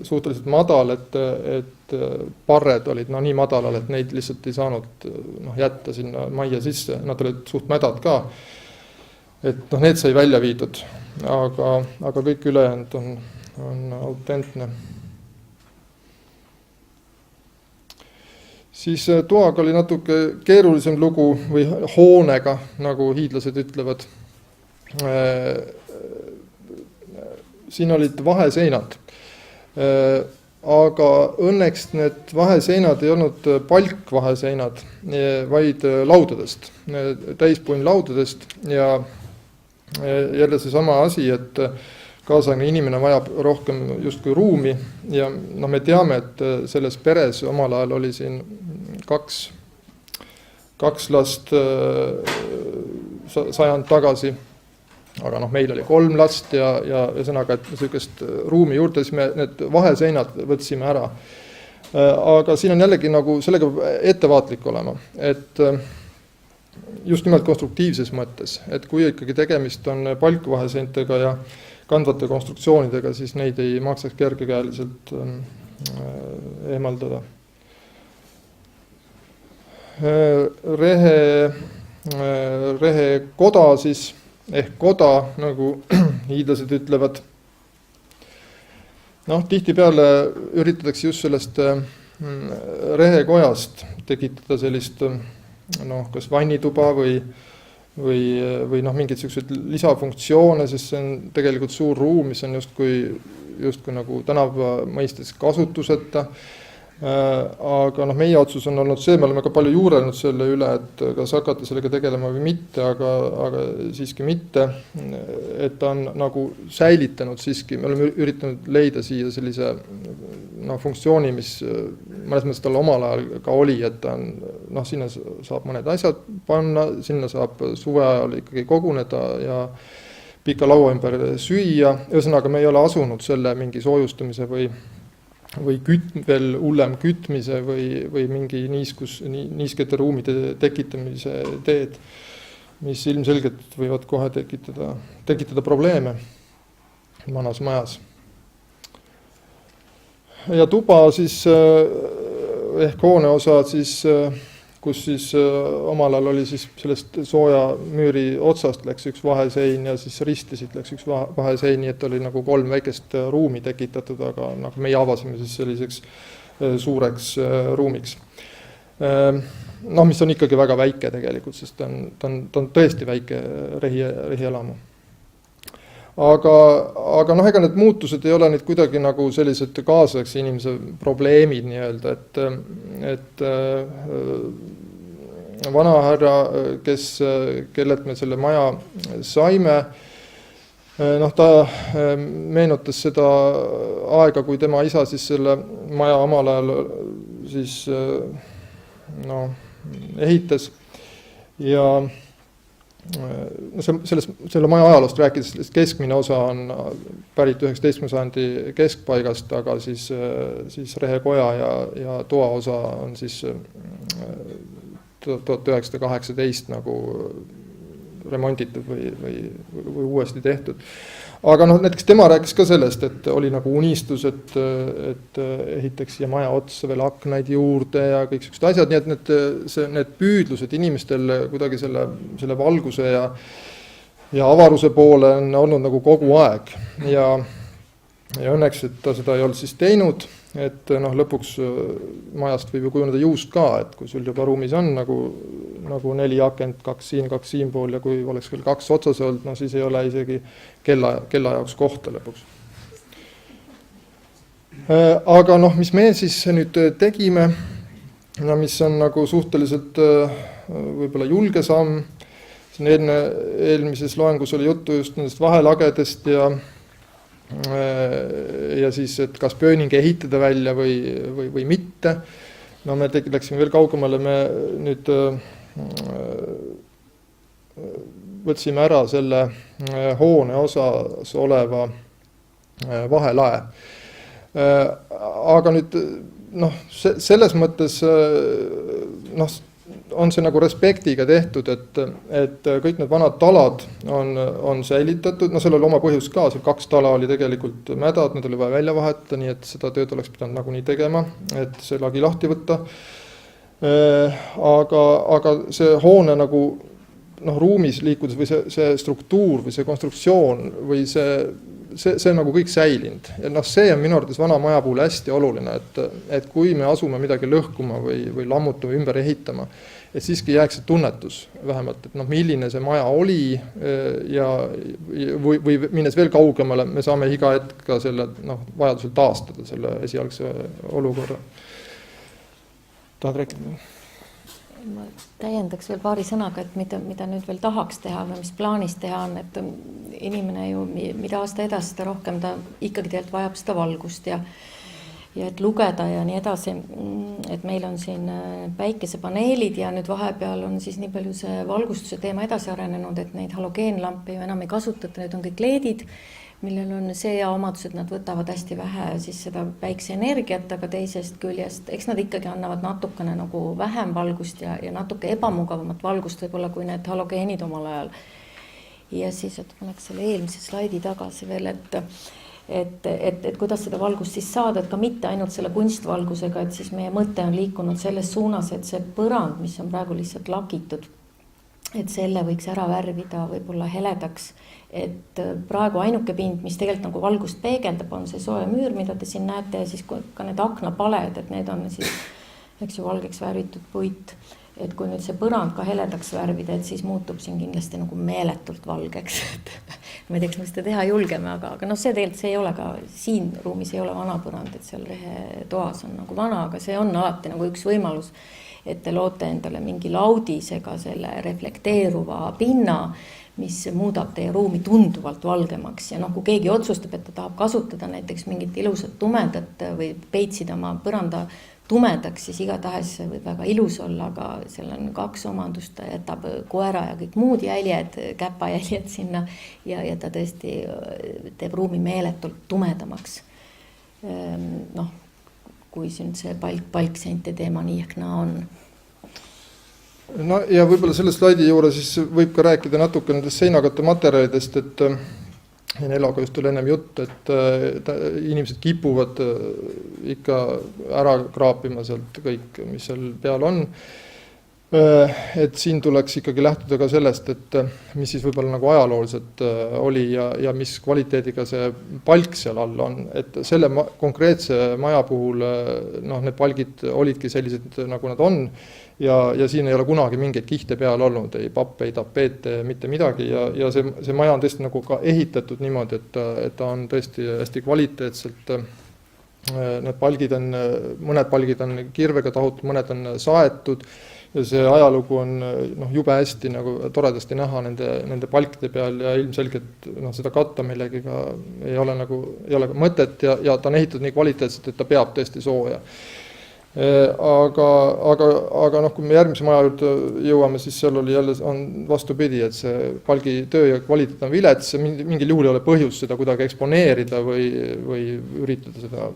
[SPEAKER 3] suhteliselt madal, et parred olid nii madalal, et neid lihtsalt ei saanud jätta sinna majja sisse. Nad olid suht mädad ka, et need sai välja viidud, aga kõik ülejäänud on autentne. Siis toaga oli natuke keerulisem lugu või hoonega, nagu hiidlased ütlevad. Siin olid vaheseinad, aga õnneks need vaheseinad ei olnud palkvaheseinad, vaid laudadest, täispuin laudadest ja jälle see sama asi, et kaasaegne inimene vajab rohkem justkui ruumi ja me teame, et selles peres omal ajal oli siin kaks last sajand tagasi. Aga meil oli 3 last ja ühesõnaga, et sellist ruumi juurde, siis me need vaheseinad võtsime ära. Aga siin on jällegi nagu sellega ettevaatlik olema, et just nimelt konstruktiivses mõttes, et kui ikkagi tegemist on palkvaheseintega ja kandvate konstruktsioonidega, siis neid ei maksaks kergekäeliselt eemaldada. Rehe koda siis, ehk koda, nagu hiidlased ütlevad. Tihtipeale üritatakse just sellest rehekojast tekitada sellist kas vannituba või mingid sellised lisafunktsioone, sest see on tegelikult suur ruum, mis on justkui nagu tänapäeva mõistes kasutuseta. Aga meie otsus on olnud see, me oleme ka palju juurelnud selle üle, et kas hakata sellega tegelema või mitte, aga siiski mitte, et ta on nagu säilitanud siiski, me oleme üritanud leida siia sellise funktsiooni, mis mõnes mõttes tal omal ajal ka oli, et ta on, sinna saab mõned asjad panna, sinna saab suve ajal ikkagi koguneda ja pika laua ümber süüa, ühesõnaga me ei ole asunud selle mingi soojustamise või veel hullem kütmise või mingi niiskete ruumide tekitamise teed, mis ilmselgelt võivad kohe tekitada probleeme vanas majas. Ja tuba siis ehk hooneosa siis, kus siis omal ajal oli siis sellest sooja müüri otsast läks üks vahesein ja siis ristisid läks üks vahesein, nii et oli nagu 3 väikest ruumi tekitatud, aga nagu meie avasime siis selliseks suureks ruumiks. Mis on ikkagi väga väike tegelikult, sest ta on tõesti väike rehielamu. Aga ega need muutused ei ole nüüd kuidagi nagu sellised kaasaegse inimese probleemid nii-öelda, et vanahärra, kellelt me selle maja saime, ta meenutas seda aega, kui tema isa siis selle maja omal ajal siis ehitas ja selle maja ajaloost rääkides, keskmine osa on pärit 19. sajandi keskpaigast, aga siis rehekoja ja toa osa on siis 1918 nagu remonditud või uuesti tehtud. Aga näiteks tema rääkis ka sellest, et oli nagu unistus, et ehitaks siia maja otsa veel aknaid juurde ja kõik sellised asjad, nii et need püüdlused inimestel kuidagi selle valguse ja avaruse poole on olnud nagu kogu aeg. Ja õnneks, et ta seda ei olnud siis teinud, et lõpuks majast võib ju kujuneda juust ka, et kui sul juba ruumis on nagu 4 akent, 2 siinpool ja kui oleks veel 2 otsas olnud, siis ei ole isegi kella jaoks kohta lõpuks. Aga mis me siis nüüd tegime, mis on nagu suhteliselt võib-olla julge samm, siin eelmises loengus oli juttu just nendest vahelagedest ja siis, et kas pööning ehitada välja või mitte. Me läksime veel kaugemale, me nüüd võtsime ära selle hoone osas oleva vahelae. Aga nüüd selles mõttes on see nagu respektiga tehtud, et kõik need vanad talad on säilitatud, seal oli oma põhjus ka, see 2 tala oli tegelikult mädad, need oli vaja välja vahetada, nii et seda tööd oleks pidanud nagunii tegema, et see lagi lahti võtta. Aga see hoone nagu ruumis liikudes või see struktuur või see konstruktsioon või see nagu kõik säilinud. Ja see on minu arvates vana maja puhul hästi oluline, et kui me asume midagi lõhkuma või lammutama, ümber ehitama, et siiski jääks see tunnetus vähemalt, et milline see maja oli või minnes veel kaugemale, me saame iga hetk ka selle vajadusel taastada selle esialgse olukorra. Tahad rääkida?
[SPEAKER 2] Ma täiendaks veel paari sõnaga, et mida nüüd veel tahaks teha või mis plaanis teha on, et inimene ju mida aasta edasi, seda rohkem ta ikkagi tegelikult vajab seda valgust ja et lugeda ja nii edasi, et meil on siin päikesepaneelid ja nüüd vahepeal on siis nii palju see valgustuse teema edasi arenenud, et neid halogeenlampe ju enam ei kasutata, need on kõik LED-id, millel on see ja omadus, et nad võtavad hästi vähe siis seda päikseenergiat, aga teisest küljest, eks nad ikkagi annavad natukene nagu vähem valgust ja natuke ebamugavamat valgust võib-olla kui need halogeenid omal ajal. Ja siis, et ma läks selle eelmise slaidi tagasi veel, et kuidas seda valgust siis saada, et ka mitte ainult selle kunstvalgusega, et siis meie mõte on liikunud selles suunas, et see põrand, mis on praegu lihtsalt lakitud, et selle võiks ära värvida võib-olla heledaks, et praegu ainuke pind, mis tegelikult nagu valgust peegeldab, on see soe müür, mida te siin näete, ja siis ka need aknapaled, et need on siis, eks ju, valgeks värvitud puit. Et kui nüüd see põrand ka heledaks värvida, et siis muutub siin kindlasti nagu meeletult valgeks. Ma ei tea, kas me seda teha julgeme, aga see tegelikult see ei ole ka, siin ruumis ei ole vana põrand, et seal rehe toas on nagu vana, aga see on alati nagu üks võimalus, et te loote endale mingi laudisega selle reflekteeruva pinna, mis muudab teie ruumi tunduvalt valgemaks ja kui keegi otsustab, et ta tahab kasutada näiteks mingit ilusat tumedat või peitsida oma põranda tumedaks, siis igatahes võib väga ilus olla, aga seal on 2 omandust, ta jätab koera ja kõik muud jäljed, käpajäljed sinna ja ta tõesti teeb ruumi meeletult tumedamaks. Kui siin see palkseinte teema nii ehk naa on.
[SPEAKER 3] Ja võib-olla selle slaidi juurde siis võib ka rääkida natuke nendest seinakatte materjalidest, et Eloga just tuli ennem jutt, et inimesed kipuvad ikka ära kraapima sealt kõik, mis seal peal on. Et siin tuleks ikkagi lähtuda ka sellest, et mis siis võib-olla nagu ajalooliselt oli ja mis kvaliteediga see palk seal all on. Et selle konkreetse maja puhul need palgid olidki sellised, nagu nad on. Ja siin ei ole kunagi mingeid kihte peal olnud, ei pappe, ei tapeete, mitte midagi ja see maja on tõesti nagu ka ehitatud niimoodi, et ta on tõesti hästi kvaliteetselt. Need palgid on, mõned palgid on kirvega tahutud, mõned on saetud ja see ajalugu on jube hästi nagu toredasti näha nende palkide peal ja ilmselgelt seda katta millegiga ei ole mõtet ja ta on ehitatud nii kvaliteetselt, et ta peab tõesti sooja. Aga noh, kui me järgmise maja juurde jõuame, siis seal oli jälle on vastupidi, et see palgi töö ja kvaliteet on vilets, mingil juhul ei ole põhjust seda kuidagi eksponeerida või üritada seda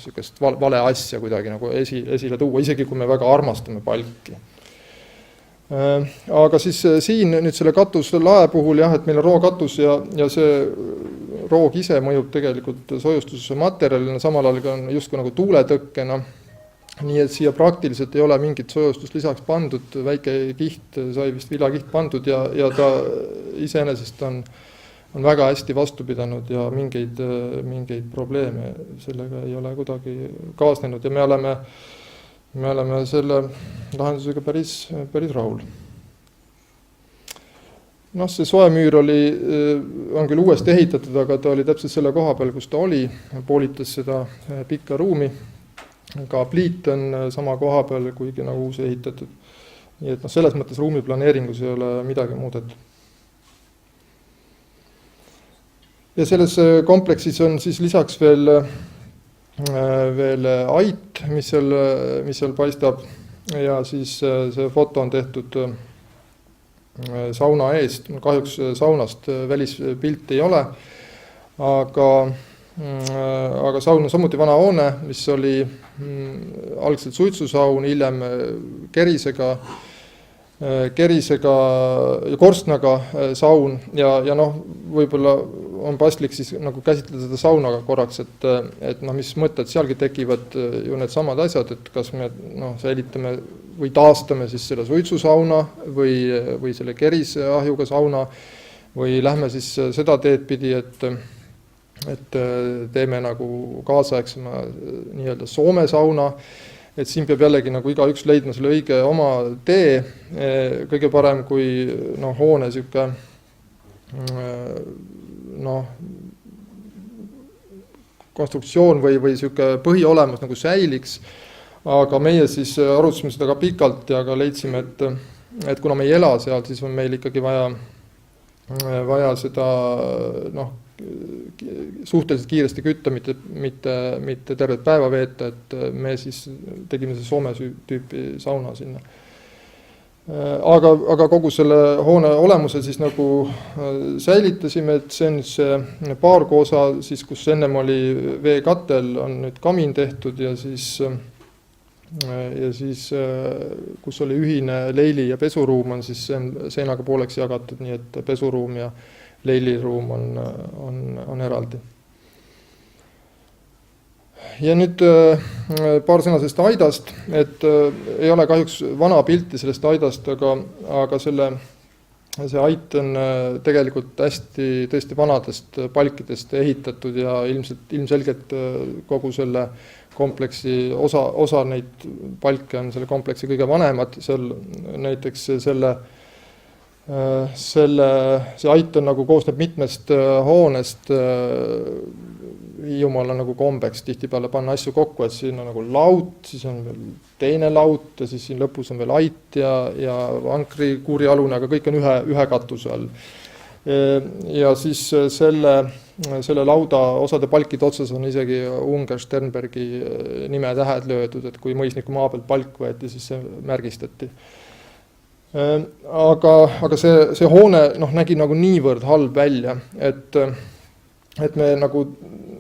[SPEAKER 3] sükest vale asja kuidagi nagu esile tuua, isegi kui me väga armastame palki. Aga siis siin nüüd selle katuslae puhul jah, et meil on rookatus ja see roog ise mõjub tegelikult soojustuse materjalina, samal ajal on justkui nagu tuuletõkkena, nii et siia praktiliselt ei ole mingit soojustust lisaks pandud, väike kiht sai vist vilakiht pandud ja ta iseenesest on väga hästi vastu pidanud ja mingeid probleeme sellega ei ole kuidagi kaasnenud ja me oleme selle lahendusega päris rahul. Noh, see soemüür on küll uuesti ehitatud, aga ta oli täpselt selle koha peal, kus ta oli, poolitas seda pikka ruumi. Ka pliit on sama koha peal, kuigi nagu uus ehitatud. Nii et selles mõttes ruumiplaneeringus ei ole midagi muudetud. Ja selles kompleksis on siis lisaks veel ait, mis seal paistab ja siis see foto on tehtud sauna eest. Kahjuks saunast välispilti ei ole, aga saun on samuti vana hoone, mis oli algselt suitsusaun, hiljem kerisega ja korstnaga saun ja noh, võib-olla on paslik siis nagu käsitleda seda saunaga korraks, et noh, mis mõtted sealgi tekivad ju need samad asjad, et kas me säilitame või taastame siis selle suitsusauna või selle kerisahjuga sauna või lähme siis seda teed pidi, et teeme nagu kaasaegsema nii-öelda Soome sauna, et siin peab jällegi nagu igaüks leidma selle õige oma tee, kõige parem kui hoone siuke konstruktsioon või siuke põhiolemus nagu säiliks, aga meie siis arutasime seda ka pikalt ja ka leidsime, et kuna me ei ela seal, siis on meil ikkagi vaja seda suhteliselt kiiresti kütta, mitte tervet päeva veeta, et me siis tegime see Soome tüüpi sauna sinna. Aga kogu selle hoone olemuse siis nagu säilitasime, et see on see paarkoosa, siis kus ennem oli veekatel, on nüüd kamin tehtud ja siis kus oli ühine leili ja pesuruum, on siis seinaga pooleks jagatud, nii et pesuruum ja leiliruum on eraldi. Ja nüüd paar sõna sellest aidast, et ei ole kahjuks vana pilti sellest aidast, aga see ait on tegelikult hästi tõesti vanadest palkidest ehitatud ja ilmselgelt kogu selle kompleksi osa neid palke on selle kompleksi kõige vanemad, seal näiteks see ait on nagu koosneb mitmest hoonest, Hiiumaal on nagu kombeks tihtipeale panna asju kokku, et siin on nagu laut, siis on veel teine laut ja siis siin lõpus on veel ait ja vankrikuuri alune, aga kõik on ühe katuse all. Ja siis selle lauda osade palkide otsas on isegi Unger Sternbergi nimetähed löödud, et kui mõisniku maa pealt palk võeti, siis see märgistati. Aga see hoone nägi nagu niivõrd halb välja, et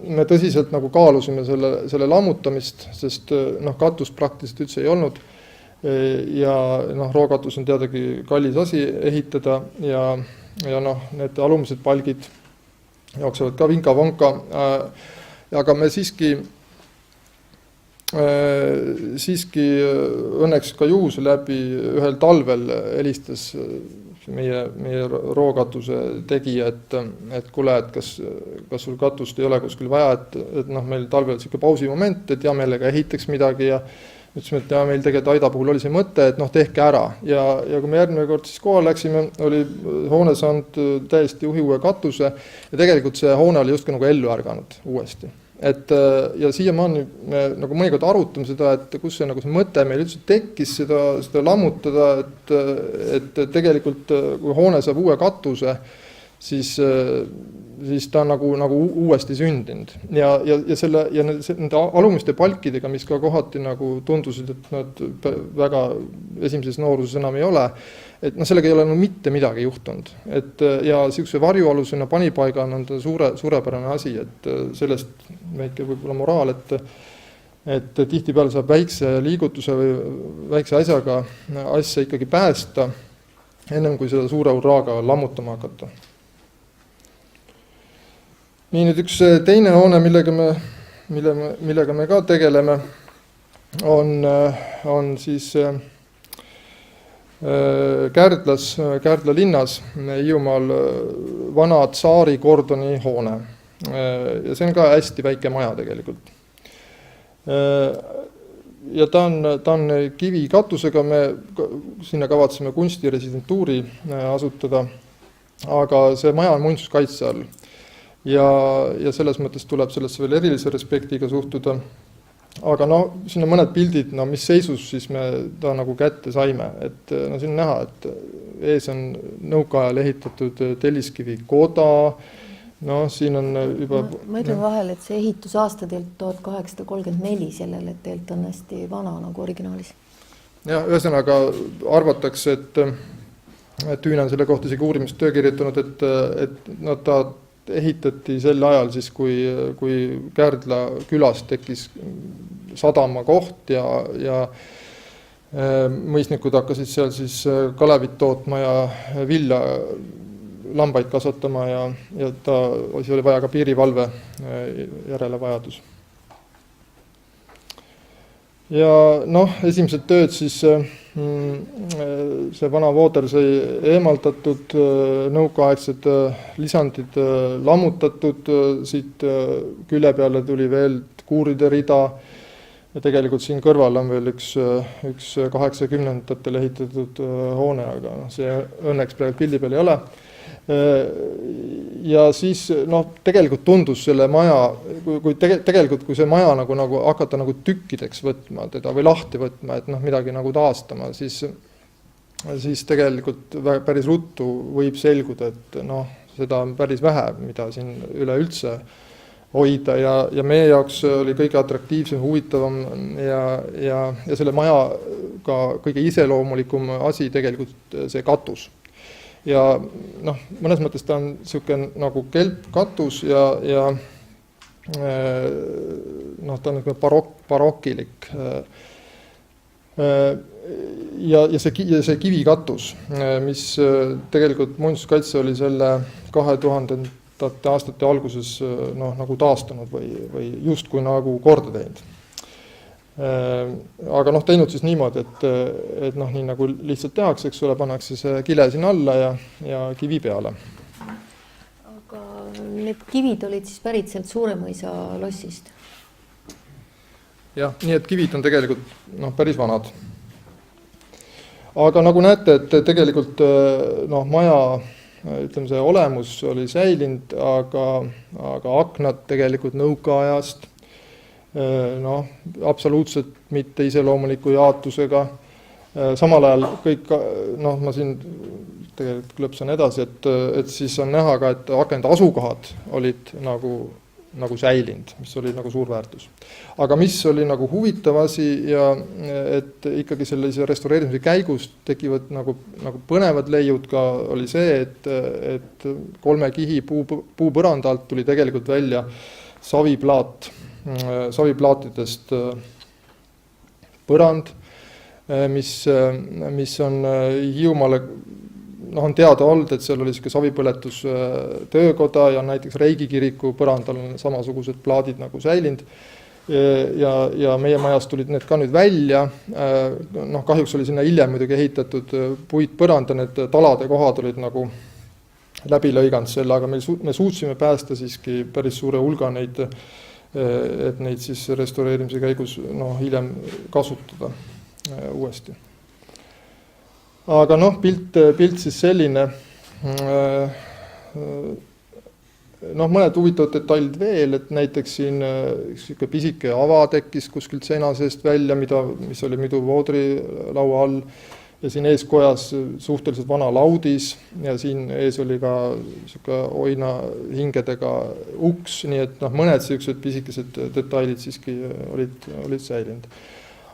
[SPEAKER 3] me tõsiselt nagu kaalusime selle lammutamist, sest katust praktiliselt üldse ei olnud ja rookatus on teadagi kallis asi ehitada ja need alumised palgid jooksevad ka vinka-vonka, aga me siiski õnneks ka juhuse läbi ühel talvel helistas meie rookatuse tegija, et kuule, et kas sul katust ei ole kuskil vaja, et meil talvel siuke pausi moment, et hea meelega ehitaks midagi ja ütlesime, et meil tegelikult aida puhul oli see mõte, et tehke ära ja kui me järgmine kord siis kohal läksime, oli hoone saanud täiesti uue katuse ja tegelikult see hoone oli justkui nagu ellu ärganud uuesti. Ja siiamaani me nagu mõnikord arutame seda, et kus see mõte meil üldse tekkis seda lammutada, et tegelikult kui hoone saab uue katuse, siis ta on nagu uuesti sündinud. Ja nende alumiste palkidega, mis ka kohati nagu tundusid, et nad väga esimeses nooruses enam ei ole, et sellega ei ole mitte midagi juhtunud. Ja siukse varjualusena panipaiga on ta suurepärane asi, et sellest väike võib-olla moraal, et tihtipeale saab väikse liigutuse või väikse asjaga asja ikkagi päästa, ennem kui seda suure uraaga lammutama hakata. Nii, nüüd üks teine hoone, millega me ka tegeleme, on siis Kärdlas, Kärdla linnas, Hiiumaal vana Tsaari kordoni hoone. Ja see on ka hästi väike maja tegelikult. Ja ta on kivikatusega, me sinna kavatseme kunstiresidentuuri asutada, aga see maja on muinsuskaitse all. Ja selles mõttes tuleb sellesse veel erilise respektiga suhtuda. Aga siin on mõned pildid, mis seisus siis me ta nagu kätte saime. Et siin on näha, et ees on nõukaajal ehitatud telliskivi koda. Siin on juba...
[SPEAKER 2] Ma ütlen vahel, et see ehitusaasta teelt 1834 sellele, et teelt on hästi vana nagu originaalis.
[SPEAKER 3] Ja ühesõnaga arvatakse, et Tüüne on selle kohta isegi uurimistöö kirjutanud, et ta ehitati sel ajal siis, kui Kärdla külas tekkis sadama koht ja mõisnikud hakkasid seal siis kalevit tootma ja vilja lambaid kasvatama ja see oli vaja ka piirivalve järele vajadus. Ja esimesed tööd siis see vana vooder sai eemaldatud, nõukaaegsed lisandid lammutatud, siit külje peale tuli veel kuuride rida ja tegelikult siin kõrval on veel üks 80-ndatel ehitatud hoone, aga see õnneks praegu pildi peal ei ole. Ja siis tegelikult tundus selle maja, kui see maja nagu hakata nagu tükkideks võtma teda või lahti võtma, et midagi nagu taastama, siis tegelikult päris ruttu võib selguda, et seda on päris vähe, mida siin üleüldse hoida ja meie jaoks oli kõige atraktiivsem, huvitavam ja selle maja ka kõige iseloomulikum asi tegelikult see katus. Ja mõnes mõttes ta on selline nagu kelpkatus ja ta on barokilik. Ja see kivikatus, mis tegelikult muinsuskaitse oli selle 2000. aastate alguses nagu taastunud või justkui nagu korda teinud. Aga teinud siis niimoodi, et nii nagu lihtsalt tehakse, eks ole, pannakse see kile siin alla ja kivi peale.
[SPEAKER 2] Aga need kivid olid siis pärit sealt Suuremõisa lossist?
[SPEAKER 3] Jah, nii et kivid on tegelikult päris vanad. Aga nagu näete, et tegelikult maja, ütleme, see olemus oli säilinud, aga aknad tegelikult nõukaajast, absoluutselt mitte iseloomuliku jaotusega. Samal ajal kõik, ma siin tegelikult klõpsan edasi, et siis on näha ka, et akende asukohad olid nagu säilinud, mis oli nagu suur väärtus. Aga mis oli nagu huvitav asi ja et ikkagi sellise restaureerimise käigus tekivad nagu põnevad leiud ka oli see, et 3 kihi puupõranda alt tuli tegelikult välja saviplaatidest põrand, mis on Hiiumaale on teada olnud, et seal oli savipõletus töökoda ja näiteks Reigi kiriku põrandal on samasugused plaadid nagu säilinud ja meie majas tulid need ka nüüd välja. Kahjuks oli sinna hiljem muidugi ehitatud puitpõranda, need talade kohad olid nagu läbi lõiganud selle, aga me suutsime päästa siiski päris suure hulga neid, et neid siis restaureerimise käigus hiljem kasutada uuesti. Aga pilt siis selline, mõned huvitavad detailid veel, et näiteks siin pisike ava tekkis kuskilt seina seest välja, mis oli muidu voodri laua all ja siin ees kojas suhteliselt vana laudis ja siin ees oli ka sihuke oina hingedega uks, nii et noh, mõned sellised pisikesed detailid siiski olid säilinud.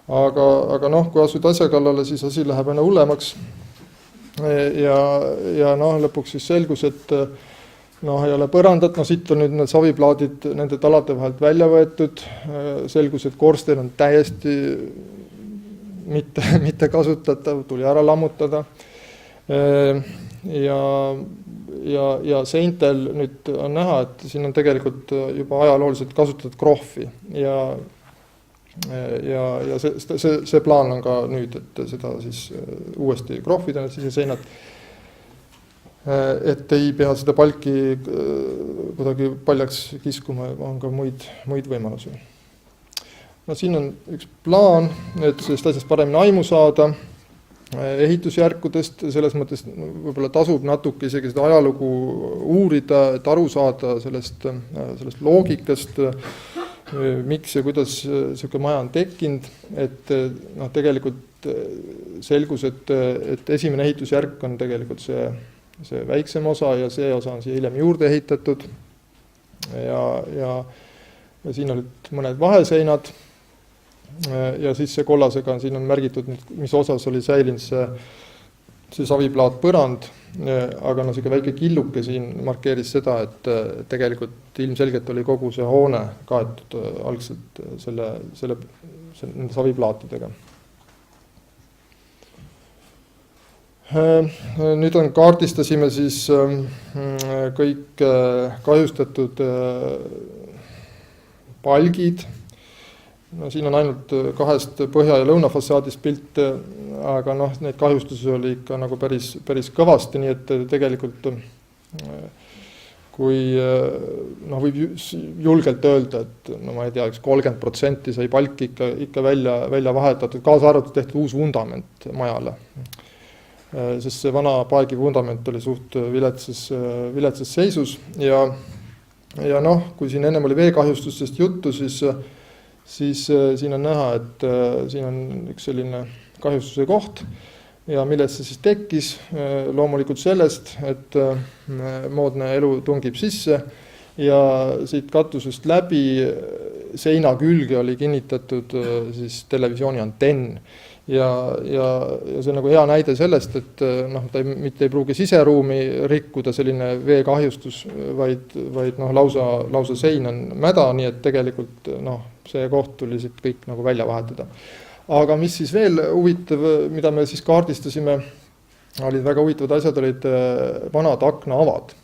[SPEAKER 3] Aga noh, kui asud asja kallale, siis asi läheb aina hullemaks ja noh, lõpuks siis selgus, et noh, ei ole põrandat, no siit on nüüd need saviplaadid nende talade vahelt välja võetud, selgus, et korsten on täiesti mitte kasutatav, tuli ära lammutada ja seintel nüüd on näha, et siin on tegelikult juba ajalooliselt kasutatud krohvi ja see plaan on ka nüüd, et seda siis uuesti krohvida, need siseseinad, et ei pea seda palki kuidagi paljaks kiskuma, on ka muid võimalusi. No siin on üks plaan, et sellest asjast paremini aimu saada, ehitusjärkudest, selles mõttes võib-olla tasub natuke isegi seda ajalugu uurida, et aru saada sellest loogikast, miks ja kuidas selline maja on tekkinud, et noh, tegelikult selgus, et esimene ehitusjärk on tegelikult see väiksem osa ja see osa on siia hiljem juurde ehitatud ja siin olid mõned vaheseinad ja siis see kollasega siin on märgitud, mis osas oli säilinud see saviplaat põrand, aga no selline väike killuke siin markeeris seda, et tegelikult ilmselgelt oli kogu see hoone kaetud algselt nende saviplaatidega. Nüüd kaardistasime siis kõik kahjustatud palgid. No, siin on ainult kahest põhja- ja lõunafassaadist pilt, aga noh, neid kahjustusi oli ikka nagu päris kõvasti, nii et tegelikult kui noh, võib julgelt öelda, et no ma ei tea, 30% sai palk ikka välja vahetatud, kaasa arvatud tehtud uus vundament majale. Sest see vana paegi vundament oli suht viletsas seisus ja noh, kui siin ennem oli veekahjustustest juttu, siis siin on näha, et siin on üks selline kahjustuse koht ja millest see siis tekkis, loomulikult sellest, et moodne elu tungib sisse ja siit katusest läbi seina külge oli kinnitatud siis televisiooni antenn. Ja see on nagu hea näide sellest, et noh, ta mitte ei pruugi siseruumi rikkuda selline veekahjustus, vaid noh, lausa sein on mäda, nii et tegelikult noh, see koht tuli siit kõik nagu välja vahetada. Aga mis siis veel huvitav, mida me siis kaardistasime, olid väga huvitavad asjad, olid vanad aknaavad.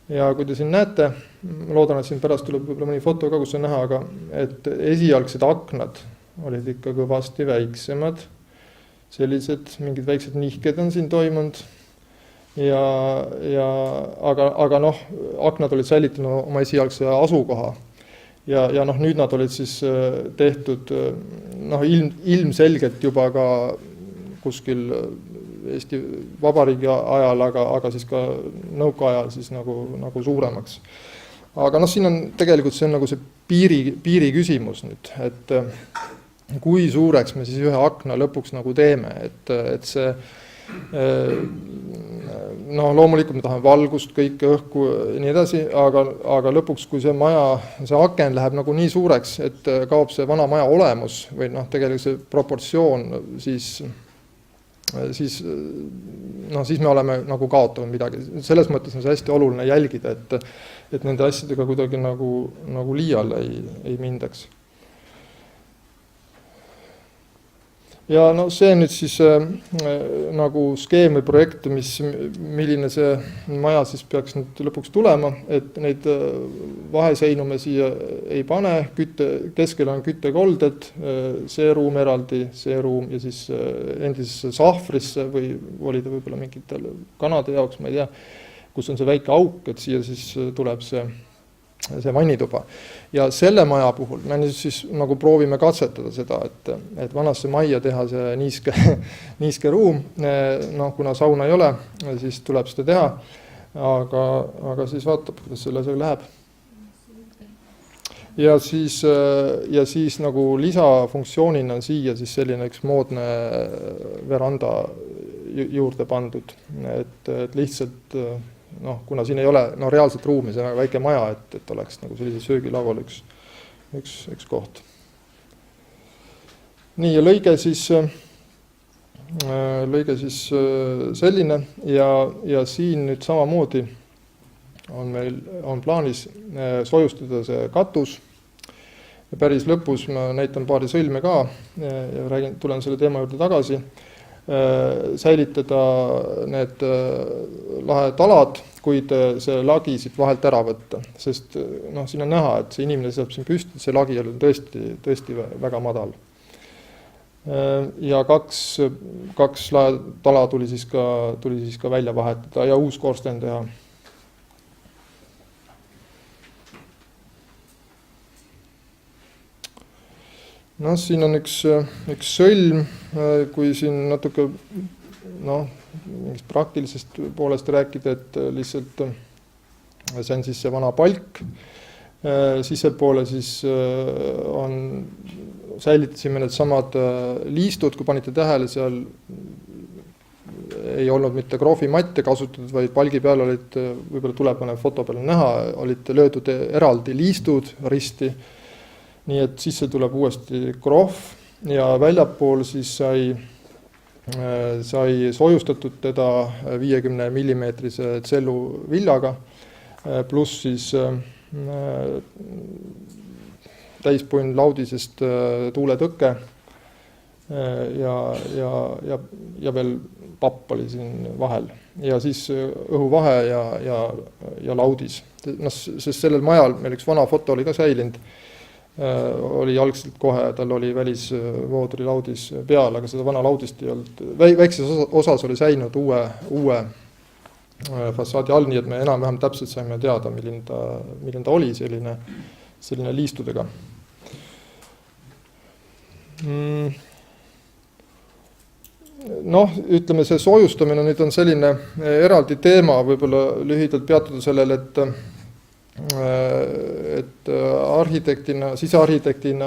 [SPEAKER 3] Ja kui te siin näete, loodan, et siin pärast tuleb võib-olla mõni foto ka, kus on näha, aga et esialgsed aknad olid ikka kõvasti väiksemad. Sellised mingid väiksed nihked on siin toimunud aga noh, aknad olid säilitanud oma esialgse asukoha ja noh, nüüd nad olid siis tehtud noh, ilmselgelt juba ka kuskil Eesti Vabariigi ajal, aga siis ka nõukaajal siis nagu suuremaks. Aga noh, siin on tegelikult see on nagu see piiri küsimus nüüd, et kui suureks me siis ühe akna lõpuks nagu teeme, et see noh, loomulikult me tahame valgust, kõike õhku ja nii edasi, aga lõpuks, kui see maja, see aken läheb nagu nii suureks, et kaob see vana maja olemus või noh, tegelikult see proportsioon, siis me oleme nagu kaotanud midagi. Selles mõttes on see hästi oluline jälgida, et nende asjadega kuidagi nagu liiale ei mindaks. Ja no see nüüd siis nagu skeem või projekt, milline see maja siis peaks nüüd lõpuks tulema, et neid vaheseinu me siia ei pane, keskel on küttekolded, see ruum eraldi, see ruum ja siis endisesse sahvrisse või oli ta võib-olla mingitel kanade jaoks, ma ei tea, kus on see väike auk, et siia siis tuleb see vannituba. Ja selle maja puhul me siis nagu proovime katsetada seda, et vanasse majja teha see niiske ruum, no kuna sauna ei ole, siis tuleb seda teha, aga siis vaatab, kuidas selle asjaga läheb. ja siis nagu lisafunktsioonina on siia siis selline üks moodne veranda juurde pandud, et lihtsalt noh, kuna siin ei ole reaalselt ruumi, see on väga väike maja, et oleks nagu sellise söögilaual üks koht. Nii, ja lõige siis selline ja siin nüüd samamoodi on plaanis soojustada see katus. Ja päris lõpus ma näitan paari sõlme ka ja tulen selle teema juurde tagasi. Säilitada need lahedad alad, kuid see lagi siit vahelt ära võtta, sest siin on näha, et see inimene saab siin püsti, see lagi on tõesti väga madal. Ja kaks tala tuli siis ka välja vahetada ja uus korsten teha. Siin on üks sõlm, kui siin natuke mingist praktilisest poolest rääkida, et lihtsalt see on siis see vana palk. Sissepoole siis säilitasime need samad liistud, kui panite tähele, seal ei olnud mitte kroofimatte kasutatud, vaid palgi peal olid, võib-olla tulepanev foto peal näha, olid löödud eraldi liistud risti. Nii et sisse tuleb uuesti krohv ja väljapool siis sai soojustatud teda 50 mm tsellu villaga, pluss siis täispunn laudisest tuuletõkke ja veel papp oli siin vahel. Ja siis õhuvahe ja laudis. Sest sellel majal meil üks vana foto oli ka säilinud. Oli algselt kohe, tal oli välisvoodri laudis peal, aga seda vana laudist ei olnud. Väikses osas oli säinud uue fassaadi all, nii et me enam-vähem täpselt saime teada, milline ta oli selline liistudega. Ütleme, see soojustamine nüüd on selline eraldi teema, võib-olla lühidalt peatuda sellele, et arhitektina, sisearhitektina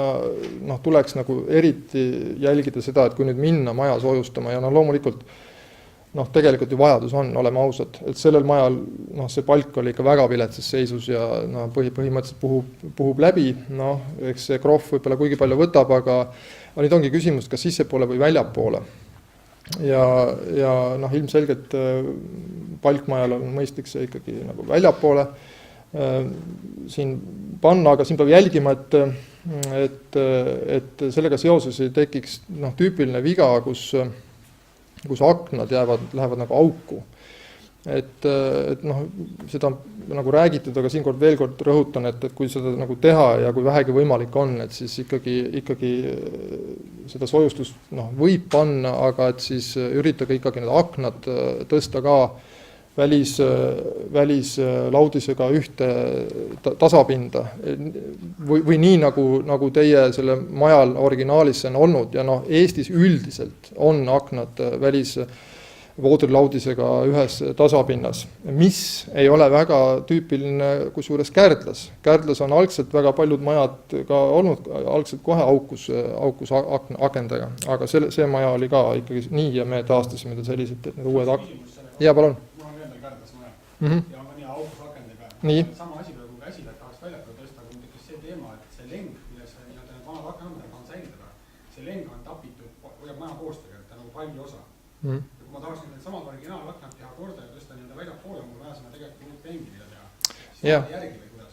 [SPEAKER 3] tuleks nagu eriti jälgida seda, et kui nüüd minna maja soojustama ja loomulikult tegelikult ju vajadus on, oleme ausad, et sellel majal see palk oli ikka väga viletsas seisus ja põhimõtteliselt puhub läbi, eks see krohv võib-olla kuigi palju võtab, aga nüüd ongi küsimus, kas sissepoole või väljapoole. Ja ilmselgelt palkmajal on mõistlik see ikkagi nagu väljapoole siin panna, aga siin peab jälgima, et sellega seoses ei tekiks tüüpiline viga, kus aknad lähevad nagu auku. Et seda on nagu räägitud, aga siinkord veel kord rõhutan, et kui seda nagu teha ja kui vähegi võimalik on, et siis ikkagi seda soojustust võib panna, aga et siis üritage ikkagi need aknad tõsta ka välislaudisega ühte tasapinda või nii nagu teie selle majal originaalis on olnud ja Eestis üldiselt on aknad välisvoodrilaudisega ühes tasapinnas, mis ei ole väga tüüpiline kusjuures Kärdlas. Kärdlas on algselt väga paljud majad ka olnud algselt kohe aukus akendega, aga see maja oli ka ikkagi nii ja me taastasime ta selliselt, et need uued ja palun. Ja
[SPEAKER 4] on ka nii aukus akendega. Sama asi praegu käsil, et tahaks väljapoole tõsta, aga mõttekis see teema, et see leng, milles need vanad aknad on säilitada, see leng on tapitud maja koostega, et ta nagu palli osa. Ja kui ma tahaks need samad originaalaknad teha korda ja tõsta väljapoole, mul vaja sinna tegelikult uut lengi mida teha. Siis järgi või kuidas?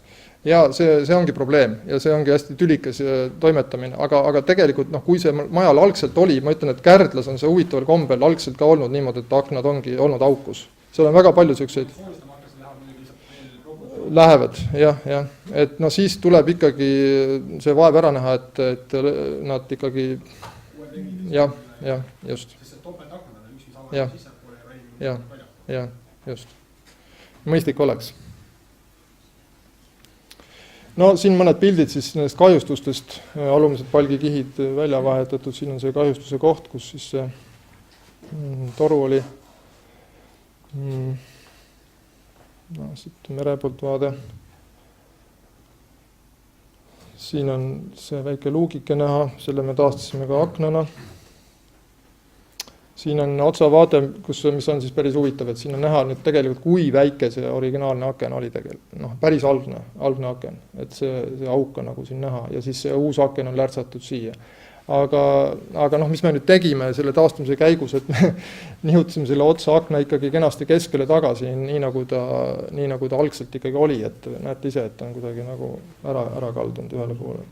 [SPEAKER 3] Ja see ongi probleem ja see ongi hästi tülikas toimetamine, aga tegelikult kui see majal algselt oli, ma ütlen, et Kärdlas on see huvitaval kombel algselt ka olnud niimoodi, et aknad ongi olnud aukus. Seal on väga palju selliseid lähevad, jah, et siis tuleb ikkagi see vaev ära näha, et nad ikkagi jah, just. Ja, just. Mõistlik oleks. Siin mõned pildid siis nendest kahjustustest, alumised palgikihid välja vahetatud, siin on see kahjustuse koht, kus siis see toru oli. Siit mere poolt vaade. siin on see väike luugike näha, selle me taastasime ka aknana. Siin on otsavaade, mis on siis päris huvitav, et siin on näha nüüd tegelikult, kui väike see originaalne aken oli tegelikult. Päris algne aken, et see auk on nagu siin näha ja siis see uus aken on lärtsatud siia. Aga mis me nüüd tegime selle taastamise käigus, et me nihutasime selle otsa akna ikkagi kenasti keskele tagasi, nii nagu ta algselt ikkagi oli, et näete ise, et on kuidagi nagu ära kaldunud ühele poole.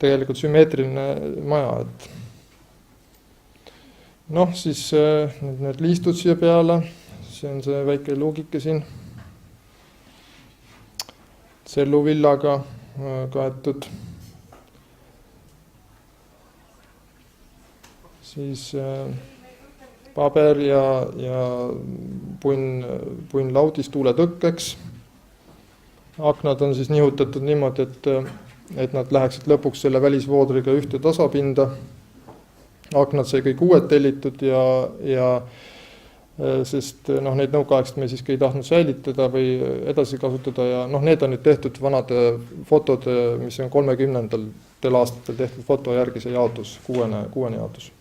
[SPEAKER 3] Tegelikult sümmeetriline maja, et siis need liistud siia peale, see on see väike luugike siin, tselluvillaga kaetud. Siis paber ja punnlaudis tuuletõkkeks. Aknad on siis nihutatud niimoodi, et nad läheksid lõpuks selle välisvoodriga ühte tasapinda. Aknad sai kõik uued tellitud ja sest neid nõukaaegselt me siiski ei tahtnud säilitada või edasi kasutada ja need on nüüd tehtud vanade fotode, mis on 30. aastatel tehtud foto järgi see jaotus, kuuene jaotus.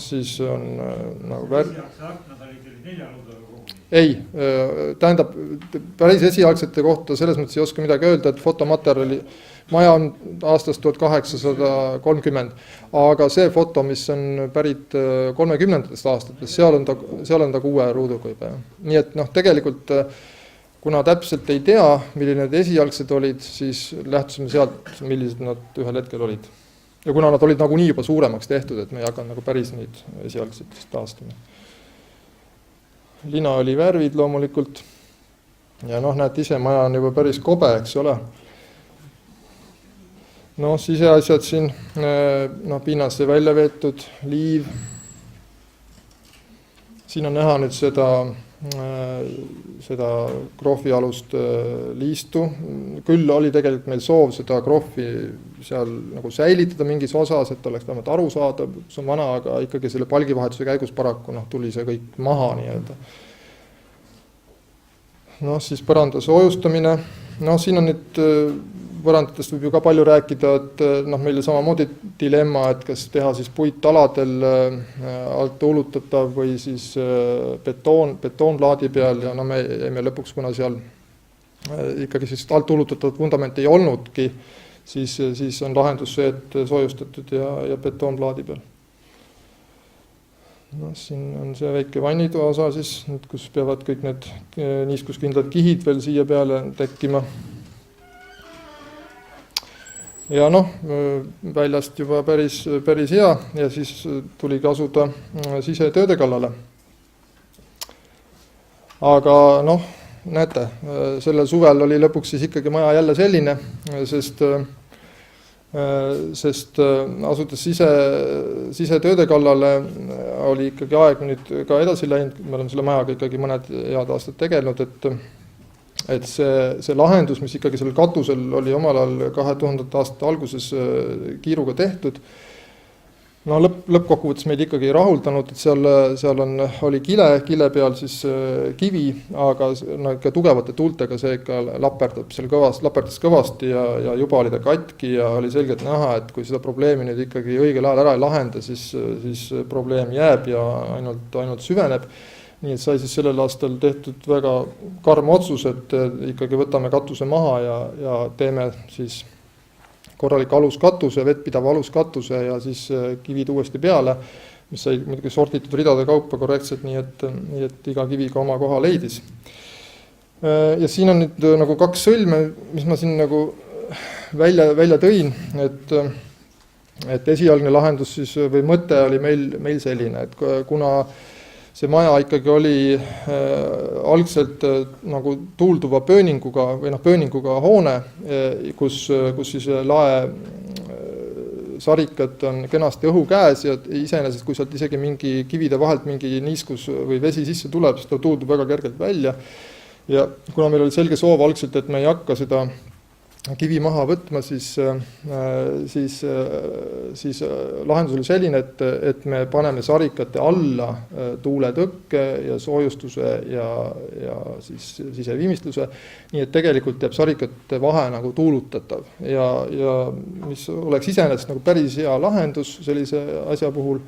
[SPEAKER 3] Siis on nagu ei, tähendab, päris esialgsete kohta selles mõttes ei oska midagi öelda, et fotomaterjali maja on aastast 1830, aga see foto, mis on pärit 30. aastatest, seal on ta 6 ruuduga juba. Nii et tegelikult, kuna täpselt ei tea, milline need esialgsed olid, siis lähtusime sealt, millised nad ühel hetkel olid. Ja kuna nad olid nagunii juba suuremaks tehtud, et me ei hakanud nagu päris neid esialgselt taastama. Lina oli värvid loomulikult ja näete ise, maja on juba päris kobe, eks ole. Siseasjad siin, pinnas sai välja veetud, liiv. Siin on näha nüüd seda krohvialust liistu. Küll oli tegelikult meil soov seda krohvi seal nagu säilitada mingis osas, et oleks vähemalt aru saada, see on vana, aga ikkagi selle palgivahetuse käigus paraku tuli see kõik maha nii-öelda. Siis põranda soojustamine. Siin on nüüd põrandatest võib ju ka palju rääkida, et meile samamoodi dilemma, et kas teha siis puitaladel alt ulutatav või siis betoonplaadi peal ja me jäime lõpuks, kuna seal ikkagi siis alt ulutatavat vundament ei olnudki, siis on lahendus see, et soojustatud ja betoonplaadi peal. Siin on see väike vannitoa osa siis, kus peavad kõik need niiskuskindlad kihid veel siia peale tekkima. Ja väljast juba päris hea ja siis tuli asuda sisetööde kallale. Aga näete, sellel suvel oli lõpuks siis ikkagi maja jälle selline, sest asudes sisetööde kallale oli ikkagi aeg nüüd ka edasi läinud, me oleme selle majaga ikkagi mõned head aastad tegelenud, et see lahendus, mis ikkagi sellel katusel oli omal ajal 2000. aastate alguses kiiruga tehtud, lõppkokkuvõttes meid ikkagi ei rahuldanud, et seal oli kile peal siis kivi, aga ikka tugevate tuultega see ikka laperdas kõvasti ja juba oli ta katki ja oli selgelt näha, et kui seda probleemi nüüd ikkagi õigel ajal ära ei lahenda, siis probleem jääb ja ainult süveneb. Nii et sai siis sellel aastal tehtud väga karm otsus, et ikkagi võtame katuse maha ja teeme siis korralik aluskatuse, vettpidav aluskatuse ja siis kivid uuesti peale, mis sai muidugi sortitud ridade kaupa korrektselt, nii et iga kivi ka oma koha leidis. Ja siin on nüüd nagu 2 sõlme, mis ma siin nagu välja tõin, et esialgne lahendus siis, või mõte oli meil selline, et kuna see maja ikkagi oli algselt nagu tuulduva pööninguga või pööninguga hoone, kus siis lae sarikad on kenasti õhu käes ja iseenesest, kui sealt isegi mingi kivide vahelt mingi niiskus või vesi sisse tuleb, siis ta tuuldub väga kergelt välja. Ja kuna meil oli selge soov algselt, et me ei hakka seda kivi maha võtma, siis lahendus oli selline, et me paneme sarikate alla tuuletõkke ja soojustuse ja siis siseviimistluse, nii et tegelikult jääb sarikate vahe nagu tuulutatav ja mis oleks iseenesest nagu päris hea lahendus sellise asja puhul.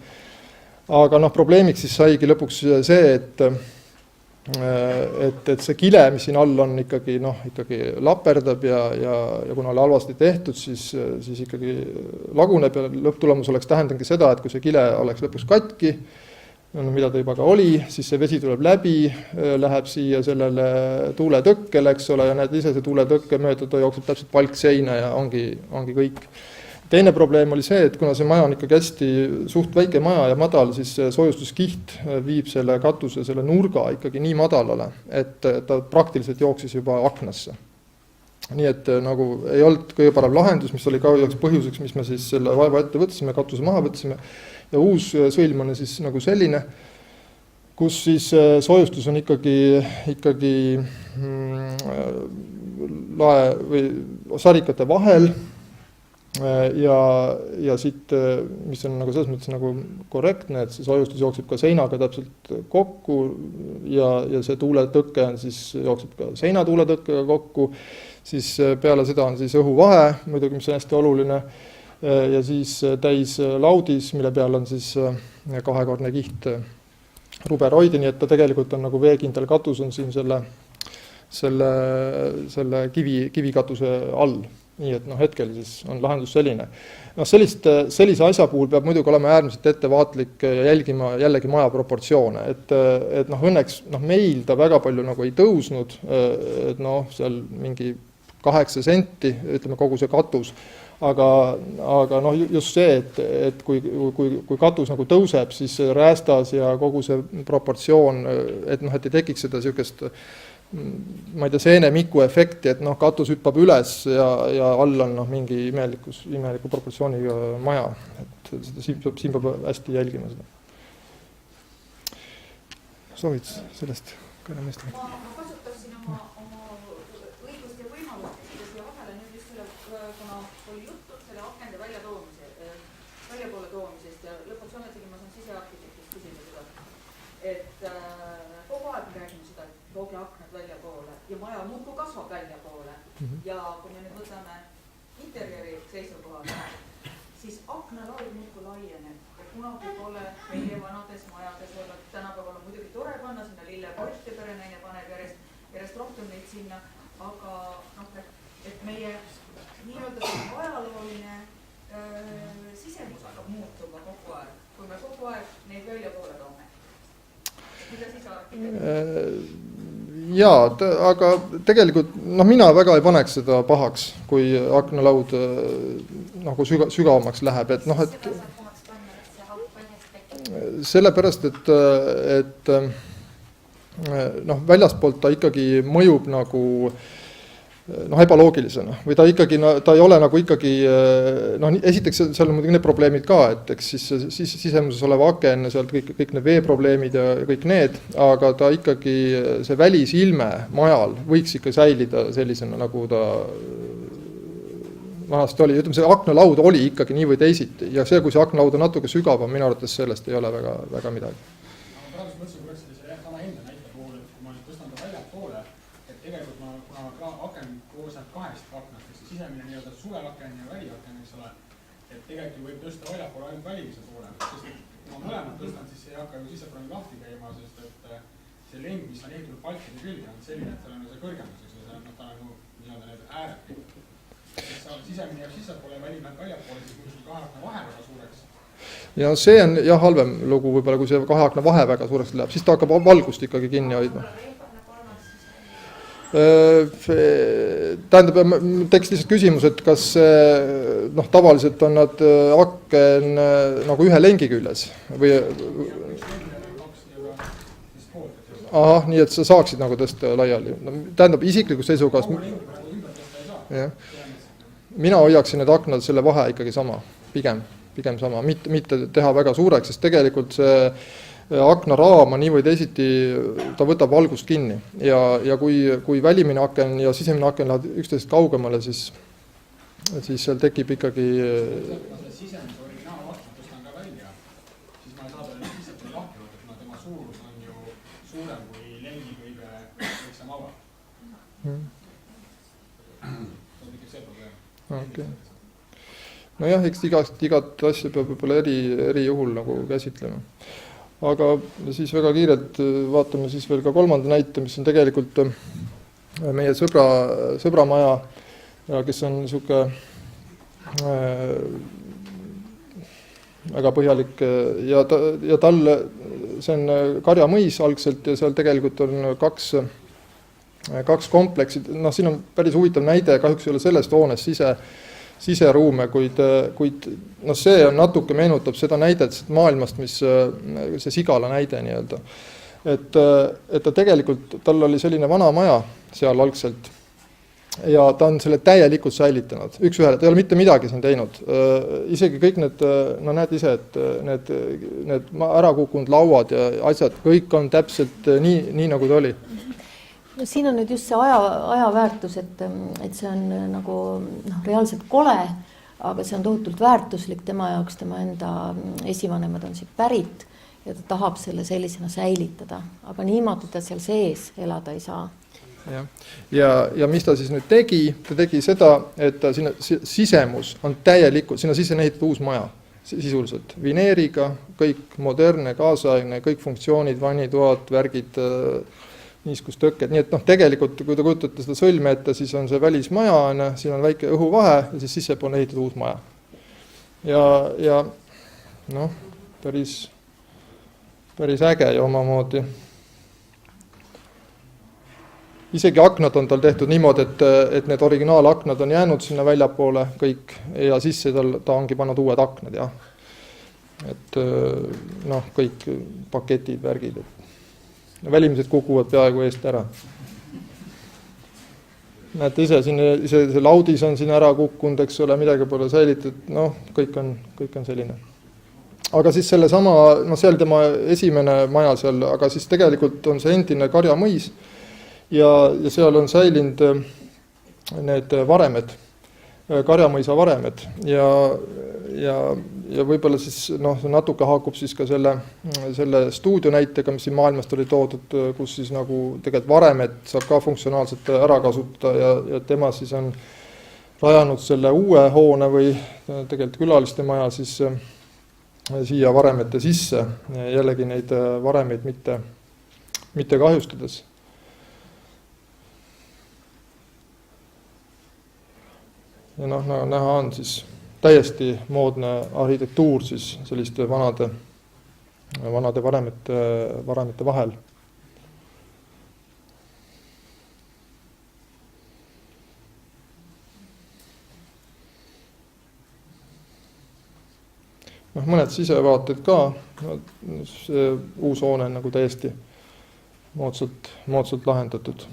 [SPEAKER 3] Aga probleemiks siis saigi lõpuks see, et see kile, mis siin all on, ikkagi laperdab ja kuna oli halvasti tehtud, siis ikkagi laguneb ja lõpptulemus oleks tähendanudki seda, et kui see kile oleks lõpuks katki, mida ta juba ka oli, siis see vesi tuleb läbi, läheb siia sellele tuuletõkkele, eks ole, ja näed ise see tuuletõkke mööda, ta jookseb täpselt palk seina ja ongi kõik. Teine probleem oli see, et kuna see maja on ikkagi hästi suht väike maja ja madal, siis soojustuskiht viib selle katuse, selle nurga ikkagi nii madalale, et ta praktiliselt jooksis juba aknasse. Nii et nagu ei olnud kõige parem lahendus, mis oli ka põhjuseks, mis me siis selle vaeva ette võtsime, katuse maha võtsime. Ja uus sõlm on siis nagu selline, kus siis soojustus on ikkagi lae või sarikate vahel, ja siit, mis on nagu selles mõttes nagu korrektne, et see soojustus jookseb ka seinaga täpselt kokku ja see tuuletõkke on siis jookseb ka seinatuuletõkkega kokku, siis peale seda on siis õhuvahe, muidugi mis on hästi oluline, ja siis täis laudis, mille peal on siis kahekordne kiht ruberoidi, nii et ta tegelikult on nagu veekindel katus on siin selle kivikatuse all. Nii et hetkel siis on lahendus selline. Sellise asja puhul peab muidugi olema äärmiselt ettevaatlik ja jälgima jällegi maja proportsioone. Et õnneks meil ta väga palju nagu ei tõusnud, et seal mingi 8 senti, ütleme kogu see katus. Aga just see, et kui katus nagu tõuseb, siis räästas ja kogu see proportsioon, et ei tekiks seda niisugust ma ei tea, seene-miku efekti, et katus hüppab üles ja all on mingi imeliku proportsiooniga maja. Et siin peab hästi jälgima seda. Soovid sellest kõnemest?
[SPEAKER 1] Ma kasutaksin oma õigust ja võimalust siia vahele nüüd just selle, kuna oli juttu selle akende väljapoole toomisest ja lõpuks ometigi ma saan sisearhitektist küsida seda, et kogu aeg räägime seda, et tooge aknad väljapoole ja maja muudkui kasvab väljapoole. Ja kui me nüüd võtame interjööri seisukohal, siis aknalaud muudkui laieneb ja kunagi pole meie vanades majades olnud. Tänapäeval on muidugi tore panna sinna lilleposti, perenaine paneb järjest rohkem neid sinna, aga et meie nii-öelda ajalooline sisemus hakkab muutuma kogu aeg, kui me kogu aeg neid väljapoole toome. Mida siis arhitekti?
[SPEAKER 3] Jaa, aga tegelikult mina väga ei paneks seda pahaks, kui aknalaud nagu sügavamaks läheb. Sellepärast, et väljastpoolt ta ikkagi mõjub nagu ebaloogilisena või ta ikkagi, ta ei ole nagu ikkagi, esiteks seal on muidugi need probleemid ka, et eks siis sisemuses olev aken, sealt kõik need veeprobleemid ja kõik need, aga ta ikkagi, see välisilme majal võiks ikka säilida sellisena, nagu ta vanasti oli. Ütleme, see aknalaud oli ikkagi nii või teisiti ja see, kui see aknalaud on natuke sügavam, minu arvates sellest ei ole väga midagi.
[SPEAKER 4] Suvelaken ja väliaken, eks ole, et tegelikult võib tõsta väljapoole ainult välimise poole, sest kui ma mõlemad tõstan, siis ei hakka ju sisseproni lahti käima, sest et see leng, mis on ehitatud palkide külge, on selline, et seal on see kõrgendus, eks ole, ta on nagu need ääred. Sisemine jääb sissepoole ja välim läheb väljapoole, siis kui kahe akna vahe väga suureks.
[SPEAKER 3] Ja see on halvem lugu võib-olla, kui see kahe akna vahe väga suureks läheb, siis ta hakkab valgust ikkagi kinni hoidma. Tähendab, teeks lihtsalt küsimus, et kas tavaliselt on nad aken nagu ühe lengi küljes või nii et sa saaksid nagu tõsta laiali. Tähendab, isiklikus seisukohast mina hoiaksin need aknad selle vahe ikkagi sama, pigem sama, mitte teha väga suureks, sest tegelikult see aknaraam on nii või teisiti, ta võtab valgust kinni ja kui välimine aken ja sisemine aken lähevad üksteisest kaugemale, siis seal tekib ikkagi
[SPEAKER 4] sisemise originaalakna tõstan ka välja, siis ma ei saa talle lihtsalt selle lahti võtta, kuna tema suurus on ju suurem kui lengi kõige väiksem ava. See on ikka see probleem.
[SPEAKER 3] Okay. Nojah, eks igat asja peab võib-olla eri juhul nagu käsitlema. Aga siis väga kiirelt vaatame siis veel ka kolmanda näite, mis on tegelikult meie sõbra maja, kes on niisugune väga põhjalik ja tal, see on Karjamõis algselt ja seal tegelikult on kaks kompleksid. Siin on päris huvitav näide, kahjuks ei ole sellest hoonest siseruume, kuid see on natuke meenutab seda näidet maailmast, mis see Sigala näide nii-öelda. Et ta tegelikult, tal oli selline vana maja seal algselt ja ta on selle täielikult säilitanud. Üks-ühele, ta ei ole mitte midagi siin teinud. Isegi kõik need, näed ise, et need ära kukkunud lauad ja asjad, kõik on täpselt nii nagu ta oli.
[SPEAKER 2] No siin on nüüd just see ajaväärtus, et see on nagu reaalselt kole, aga see on tohutult väärtuslik tema jaoks, tema enda esivanemad on siit pärit ja ta tahab selle sellisena säilitada, aga niimoodi ta seal sees elada ei saa.
[SPEAKER 3] Ja mis ta siis nüüd tegi? Ta tegi seda, et sinna sisemus on täielikult, sinna sisse on ehitatud uus maja sisuliselt, vineeriga, kõik modernne, kaasaegne, kõik funktsioonid, vannitoad, värgid, niiskustõkked, nii et tegelikult, kui te kujutate seda sõlme ette, siis on see välismaja, siin on väike õhuvahe ja siis sissepoolne ehitatud uus maja. Ja päris äge ja omamoodi. Isegi aknad on tal tehtud niimoodi, et need originaalaknad on jäänud sinna väljapoole kõik ja sisse ta ongi pannud uued aknad, jah. Et kõik paketid, värgid, välimised kukuvad peaaegu eest ära. Näete ise, see laudis on siin ära kukkunud, eks ole, midagi pole säilitud, kõik on selline. Aga siis selle sama, seal tema esimene maja seal, aga siis tegelikult on see endine Karjamõis ja seal on säilinud need varemed, Karjamõisa varemed ja võib-olla siis natuke haakub siis ka selle stuudio näitega, mis siin maailmast oli toodud, kus siis nagu tegelikult varemed saab ka funktsionaalselt ära kasutada ja tema siis on rajanud selle uue hoone või tegelikult külaliste maja siis siia varemete sisse, jällegi neid varemeid mitte kahjustades. Ja näha on siis täiesti moodne arhitektuur siis selliste vanade varemete vahel. Mõned sisevaated ka, see uus hoone on nagu täiesti moodsalt lahendatud.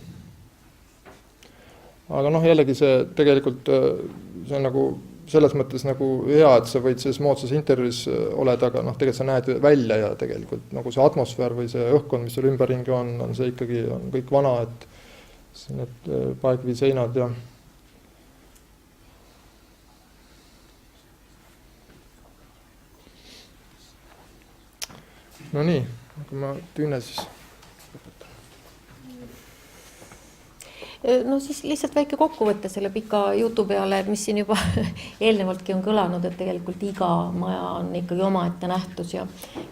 [SPEAKER 3] Aga jällegi see tegelikult see on nagu selles mõttes nagu hea, et sa võid selles moodsas interjööris oleda, aga tegelikult sa näed välja ja tegelikult nagu see atmosfäär või see õhkkond, mis seal ümberringi on see ikkagi on kõik vana, et need paekvi seinad ja no nii, kui ma tüüne siis
[SPEAKER 2] No siis lihtsalt väike kokkuvõte selle pika jutu peale, mis siin juba eelnevaltki on kõlanud, et tegelikult iga maja on ikkagi omaette nähtus ja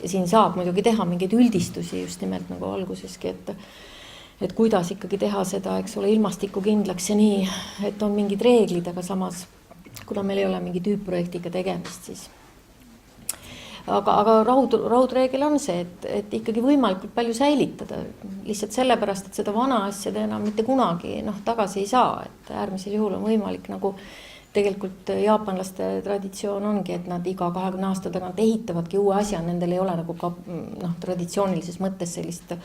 [SPEAKER 2] siin saab muidugi teha mingeid üldistusi just nimelt nagu alguseski, et kuidas ikkagi teha seda, eks ole, ilmastiku kindlaks ja nii, et on mingid reeglid, aga samas, kuna meil ei ole mingi tüüpprojektiga tegemist, siis aga raudreegel on see, et ikkagi võimalikult palju säilitada, lihtsalt sellepärast, et seda vana asja enam mitte kunagi tagasi ei saa, et äärmisel juhul on võimalik nagu tegelikult jaapanlaste traditsioon ongi, et nad iga 20 aasta tagant ehitavadki uue asja, nendel ei ole nagu ka traditsioonilises mõttes sellist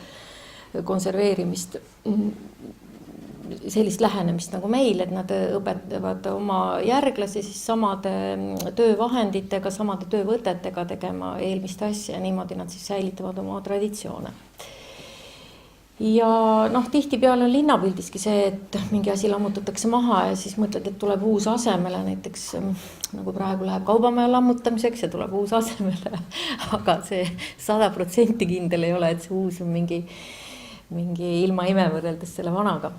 [SPEAKER 2] konserveerimist sellist lähenemist nagu meil, et nad õpetavad oma järglasi siis samade töövahenditega, samade töövõtetega tegema eelmist asja ja niimoodi nad siis säilitavad oma traditsioone. Ja noh, tihtipeale on linnapildiski see, et mingi asi lammutatakse maha ja siis mõtled, et tuleb uus asemele, näiteks nagu praegu läheb kaubamaja lammutamiseks ja tuleb uus asemele, aga see 100% kindel ei ole, et see uus on mingi ilma ime võrreldes selle vanaga.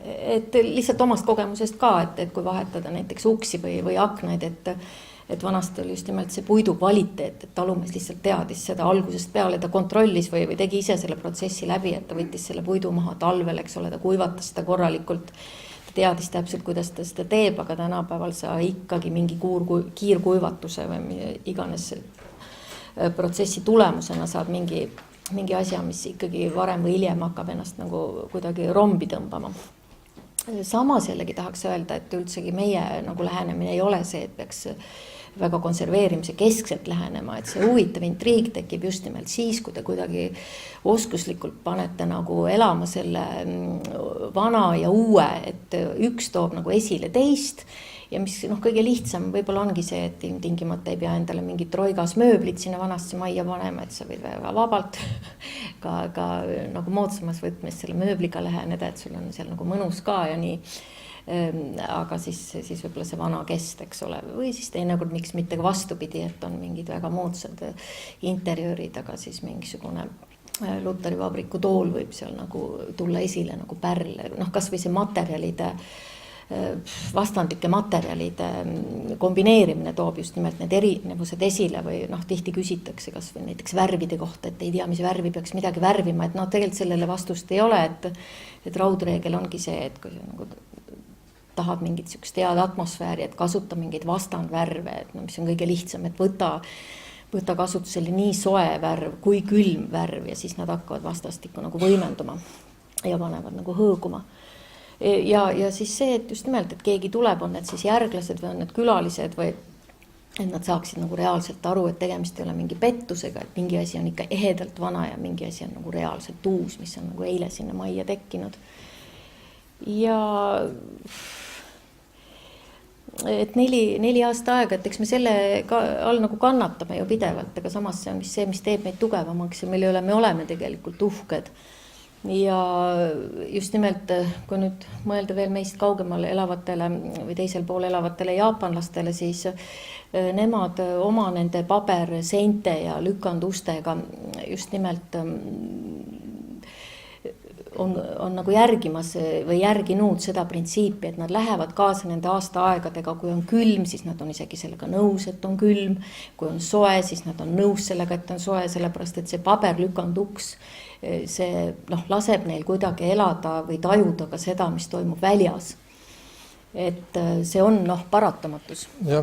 [SPEAKER 2] Et lihtsalt omast kogemusest ka, et kui vahetada näiteks uksi või aknaid, et vanasti oli just nimelt see puidu kvaliteet, et talumees lihtsalt teadis seda algusest peale, ta kontrollis või tegi ise selle protsessi läbi, et ta võttis selle puidu maha talvel, eks ole, ta kuivatas seda korralikult, ta teadis täpselt, kuidas ta seda teeb, aga tänapäeval sa ikkagi mingi kiirkuivatuse või iganes protsessi tulemusena saad mingi asja, mis ikkagi varem või hiljem hakkab ennast nagu kuidagi rombi tõmbama. Samas jällegi tahaks öelda, et üldsegi meie nagu lähenemine ei ole see, et peaks väga konserveerimise keskselt lähenema, et see huvitav intriig tekib just nimelt siis, kui te kuidagi oskuslikult panete nagu elama selle vana ja uue, et üks toob nagu esile teist ja mis kõige lihtsam võib-olla ongi see, et tingimata ei pea endale mingit roigas mööblit sinna vanasse majja panema, et sa võid väga vabalt ka nagu moodsamas võtmes selle mööbliga läheneda, et sul on seal nagu mõnus ka ja nii. Aga siis võib-olla see vana kest, eks ole, või siis teinekord miks mitte ka vastupidi, et on mingid väga moodsad interjöörid, aga siis mingisugune Luteri vabriku tool võib seal nagu tulla esile nagu pärl, kas või see materjalide, vastandlike materjalide kombineerimine toob just nimelt need erinevused esile või tihti küsitakse kas või näiteks värvide kohta, et ei tea, mis värvi peaks midagi värvima, et tegelikult sellele vastust ei ole, et raudreegel ongi see, et kui nagu tahad mingit sükest head atmosfääri, et kasuta mingeid vastandvärve, et mis on kõige lihtsam, et võta kasutusele nii soe värv kui külm värv ja siis nad hakkavad vastastikku nagu võimenduma ja panevad nagu hõõguma. Ja siis see, et just nimelt, et keegi tuleb, on need siis järglased või on need külalised või et nad saaksid nagu reaalselt aru, et tegemist ei ole mingi pettusega, et mingi asi on ikka ehedalt vana ja mingi asi on nagu reaalselt uus, mis on nagu eile sinna majja tekkinud. Ja et 4 aasta aega, et eks me selle all nagu kannatame ju pidevalt, aga samas see on see, mis teeb meid tugevamaks ja mille üle me oleme tegelikult uhked. Ja just nimelt, kui nüüd mõelda veel meist kaugemal elavatele või teisel pool elavatele jaapanlastele, siis nemad oma nende paberseinte ja lükandustega just nimelt on nagu järgimas või järginud seda printsiipi, et nad lähevad kaasa nende aastaaegadega, kui on külm, siis nad on isegi sellega nõus, et on külm, kui on soe, siis nad on nõus sellega, et on soe, sellepärast et see paberlükanduks, see laseb neil kuidagi elada või tajuda ka seda, mis toimub väljas. Et see on paratamatus. Ja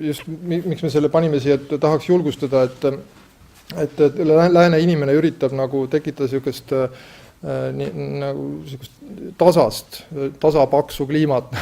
[SPEAKER 3] just miks me selle panime siia, et tahaks julgustada, et lääne inimene üritab nagu tekitada sellist nagu tasapaksu kliimat,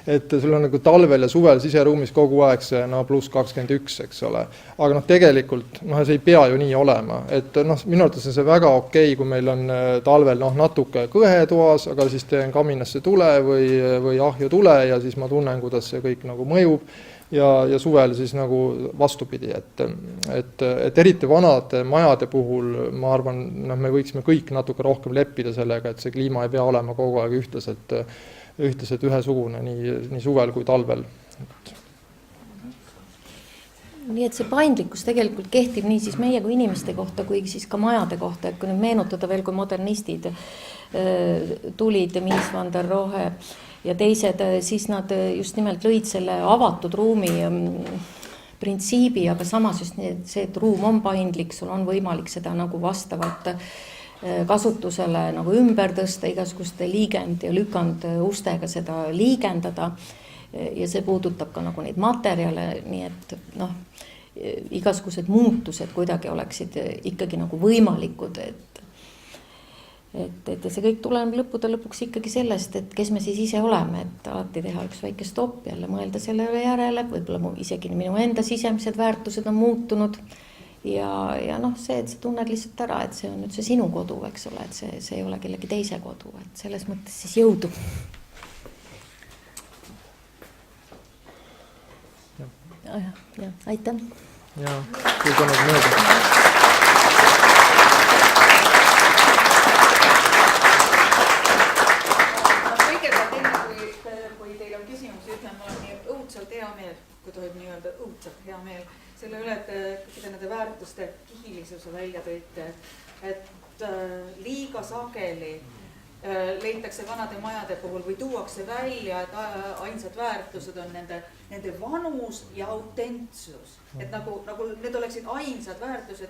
[SPEAKER 3] et sul on nagu talvel ja suvel siseruumis kogu aeg see +21, eks ole. Aga tegelikult see ei pea ju nii olema, et minu arvates on see väga okei, kui meil on talvel natuke kõhe toas, aga siis teen kaminasse tule või ahju tule ja siis ma tunnen, kuidas see kõik nagu mõjub. Ja suvel siis nagu vastupidi, et eriti vanade majade puhul ma arvan, me võiksime kõik natuke rohkem leppida sellega, et see kliima ei pea olema kogu aeg ühtlaselt ühesugune nii suvel kui talvel.
[SPEAKER 2] Nii et see paindlikkus tegelikult kehtib nii siis meie kui inimeste kohta, kui siis ka majade kohta, et kui nüüd meenutada veel, kui modernistid tulid, Mies van der Rohe ja teised, siis nad just nimelt lõid selle avatud ruumi printsiibi, aga samas just see, et ruum on paindlik, sul on võimalik seda nagu vastavalt kasutusele nagu ümber tõsta, igasuguste liigend ja lükand ustega seda liigendada ja see puudutab ka nagu neid materjale, nii et igasugused muutused kuidagi oleksid ikkagi nagu võimalikud, et see kõik tuleneb lõppude lõpuks ikkagi sellest, et kes me siis ise oleme, et alati teha üks väike stopp, jälle mõelda selle järele, võib-olla isegi minu enda sisemised väärtused on muutunud ja noh, see, et sa tunned lihtsalt ära, et see on nüüd see sinu kodu, eks ole, et see ei ole kellegi teise kodu, et selles mõttes siis jõudu. Ja, aitäh.
[SPEAKER 3] Ja, suur tänu mööda.
[SPEAKER 1] Kõigepealt enne, kui teil on küsimusi, ütlen, mul on nii õudselt hea meel, kui tohib nii öelda, õudselt hea meel selle üle, et kõikide nende väärtuste kihilisuse välja tõite, et liiga sageli leitakse vanade majade puhul või tuuakse välja, et ainsad väärtused on nende vanus ja autentsus. Et nagu need oleksid ainsad väärtused,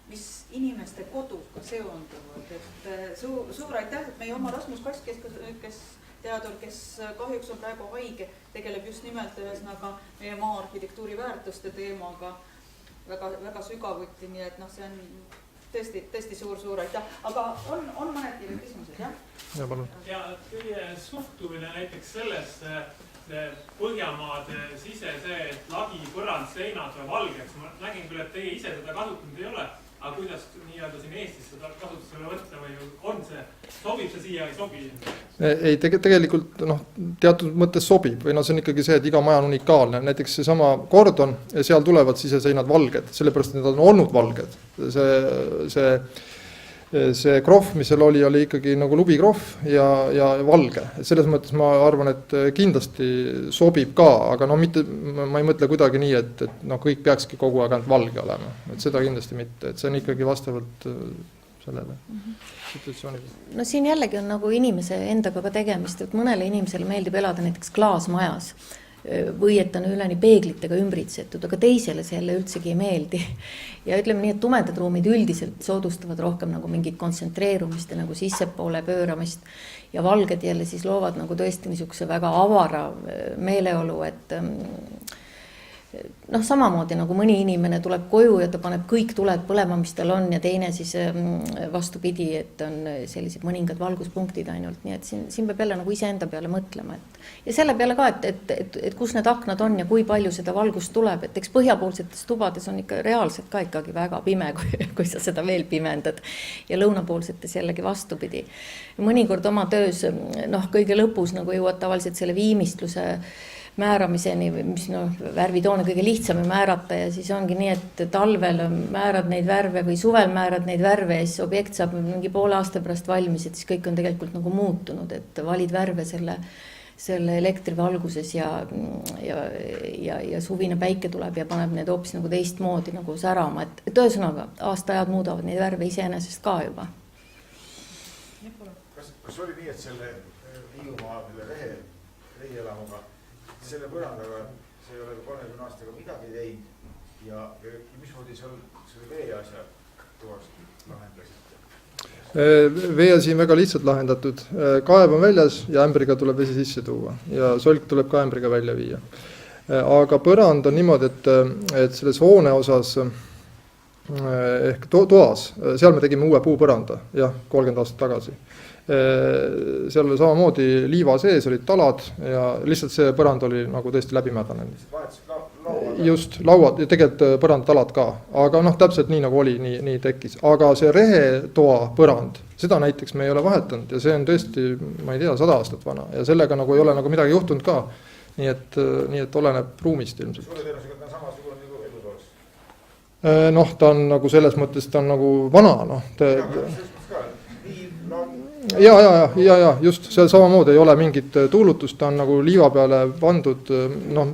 [SPEAKER 1] mis inimeste koduga seonduvad. Et suur aitäh, et meie oma Rasmus Kask, kes teadur, kes kahjuks on praegu haige, tegeleb just nimelt ühesõnaga meie maa arhitektuuri väärtuste teemaga väga sügavuti, nii et see on tõesti suur aitäh. Aga on mõnedki küsimused, jah?
[SPEAKER 3] Ja, palun.
[SPEAKER 5] Ja teie suhtumine näiteks sellesse Põhjamaade sise see, et lagi, põrand, seinad või valgeks. Ma nägin küll, et teie ise seda kasutanud ei ole, aga kuidas nii-öelda siin Eestis seda kasutusele võtta või on see, sobib see siia, ei sobi?
[SPEAKER 3] Ei, tegelikult teatud mõttes sobib või see on ikkagi see, et iga maja on unikaalne. Näiteks see sama Gordon, seal tulevad siseseinad valged, sellepärast need on olnud valged. See krohv, mis seal oli ikkagi nagu lubikrohv ja valge. Et selles mõttes ma arvan, et kindlasti sobib ka, aga mitte, ma ei mõtle kuidagi nii, et kõik peakski kogu aeg ainult valge olema. Et seda kindlasti mitte, et see on ikkagi vastavalt sellele situatsioonile.
[SPEAKER 2] No siin jällegi on nagu inimese endaga ka tegemist, et mõnele inimesele meeldib elada näiteks klaasmajas või et on üleni peeglitega ümbritsetud, aga teisele see jälle üldsegi ei meeldi. Ja ütleme nii, et tumedad ruumid üldiselt soodustavad rohkem nagu mingit kontsentreerumist ja nagu sissepoole pööramist ja valged jälle siis loovad nagu tõesti niisuguse väga avara meeleolu, et samamoodi nagu mõni inimene tuleb koju ja ta paneb kõik tuled põlema, mis tal on ja teine siis vastupidi, et on sellised mõningad valguspunktid ainult, nii et siin peab jälle nagu iseenda peale mõtlema, ja selle peale ka, et kus need aknad on ja kui palju seda valgust tuleb, et eks põhjapoolsetes tubades on ikka reaalselt ka ikkagi väga pime, kui sa seda veel pimendad ja lõunapoolsetes jällegi vastupidi. Mõnikord oma töös, kõige lõpus nagu jõuad tavaliselt selle viimistluse määramiseni, mis värvitoone kõige lihtsam määrata ja siis ongi nii, et talvel määrad neid värve või suvel määrad neid värve ja siis objekt saab mingi poole aasta pärast valmis, et siis kõik on tegelikult nagu muutunud, et valid värve selle elektrivalguses ja suvine päike tuleb ja paneb need hoopis nagu teistmoodi nagu särama, et ühesõnaga aastaajad muudavad neid värve iseenesest ka juba.
[SPEAKER 6] Kas oli nii, et selle Hiiumaa rehielamuga selle põrandaga, see ei ole 30 aastaga midagi teinud ja mismoodi seal selle vee asja tuvasti lahendasite?
[SPEAKER 3] Vee asi on väga lihtsalt lahendatud. Kaev on väljas ja ämbriga tuleb vesi sisse tuua ja solk tuleb ka ämbriga välja viia. Aga põrand on niimoodi, et selles hoone osas ehk toas, seal me tegime uue puupõranda, 30 aastat tagasi. Seal oli samamoodi liiva sees, olid talad ja lihtsalt see põrand oli nagu tõesti läbimädanenud. Just, lauad ja tegelikult põrandtalad ka, aga täpselt nii nagu oli, nii tekkis. Aga see rehetoa põrand, seda näiteks me ei ole vahetanud ja see on tõesti, ma ei tea, 100 aastat vana ja sellega nagu ei ole nagu midagi juhtunud ka. Nii et oleneb ruumist ilmselt.
[SPEAKER 6] Sulle teenusega ta on samasugune nagu elutoas?
[SPEAKER 3] Ta on nagu selles mõttes, ta on nagu vana. Ja, just, seal samamoodi ei ole mingit tuulutust, ta on nagu liiva peale pandud,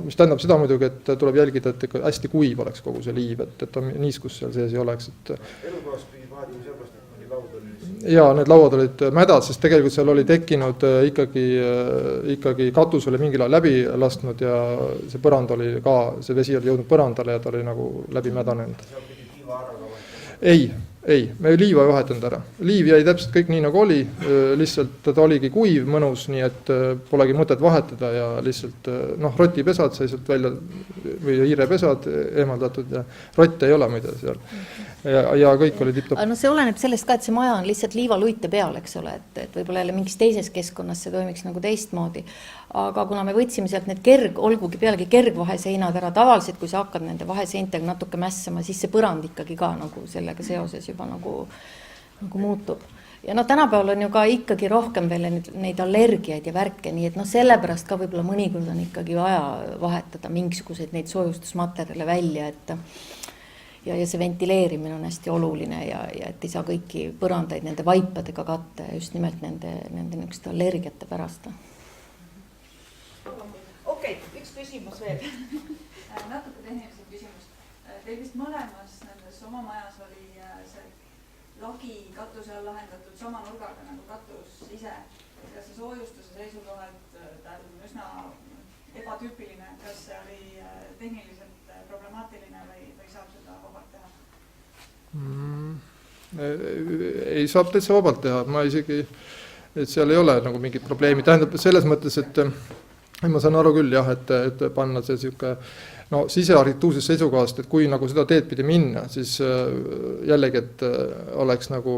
[SPEAKER 3] mis tähendab seda muidugi, et tuleb jälgida, et hästi kuiv oleks kogu see liiv, et niiskus seal sees ei oleks.
[SPEAKER 6] Elutoas pidi paadi sellepärast, et mingi laud oli?
[SPEAKER 3] Ja, need lauad olid mädad, sest tegelikult seal oli tekkinud ikkagi katus oli mingil ajal läbi lasknud ja see põrand oli ka, see vesi oli jõudnud põrandale ja ta oli nagu läbi mädanenud.
[SPEAKER 6] Seal pidi liiva ära ka vahetama?
[SPEAKER 3] Ei, me liiva ei vahetanud ära. Liiv jäi täpselt kõik nii nagu oli, lihtsalt ta oligi kuiv, mõnus, nii et polegi mõtet vahetada ja lihtsalt rotipesad sai sealt välja või hiirepesad eemaldatud ja rotte ei ole muide seal. ja kõik oli tipp-topp.
[SPEAKER 2] no see oleneb sellest ka, et see maja on lihtsalt liivaluite peal, eks ole, et võib-olla jälle mingis teises keskkonnas see toimiks nagu teistmoodi. Aga kuna me võtsime sealt need olgugi pealegi kergvaheseinad ära, tavaliselt kui sa hakkad nende vaheseintega natuke mässama, siis see põrand ikkagi ka nagu sellega seoses juba nagu muutub. Ja no tänapäeval on ju ka ikkagi rohkem veel neid allergiaid ja värke, nii et sellepärast ka võib-olla mõnikord on ikkagi vaja vahetada mingisuguseid neid soojustusmaterjale välja, et ja see ventileerimine on hästi oluline ja et ei saa kõiki põrandaid nende vaipadega katta just nimelt nende niisuguste allergiate pärast.
[SPEAKER 1] Okei, üks küsimus veel.
[SPEAKER 7] Natuke tehnilisem küsimus. Teil vist mõlemas nendes oma majas oli see lagi katuse all lahendatud sama nurgaga nagu katus ise. Ja see soojustuse seisukohalt ta on üsna ebatüüpiline. Kas see oli tehniliselt problemaatiline või saab seda vabalt teha?
[SPEAKER 3] Ei saab täitsa vabalt teha. Ma isegi, et seal ei ole nagu mingit probleemi. Tähendab selles mõttes, et ma saan aru küll jah, et panna see siuke sisearhitektuursest seisukohast, et kui nagu seda teed pidi minna, siis jällegi, et oleks nagu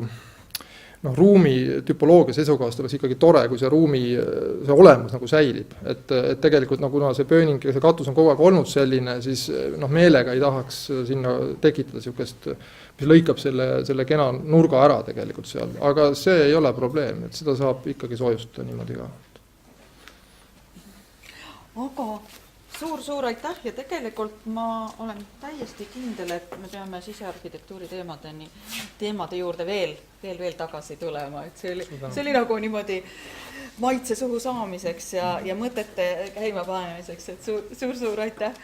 [SPEAKER 3] ruumi tüpoloogia seisukohast oleks ikkagi tore, kui see ruumi see olemus nagu säilib. Et tegelikult kuna see pööning ja see katus on kogu aeg olnud selline, siis meelega ei tahaks sinna tekitada siukest, mis lõikab selle kena nurga ära tegelikult seal. Aga see ei ole probleem, et seda saab ikkagi soojustada niimoodi ka.
[SPEAKER 1] Aga suur aitäh ja tegelikult ma olen täiesti kindel, et me peame sisearhitektuuri teemade juurde veel tagasi tulema, et see oli nagu niimoodi maitse suhu saamiseks ja mõtete käimapanemiseks, et suur aitäh!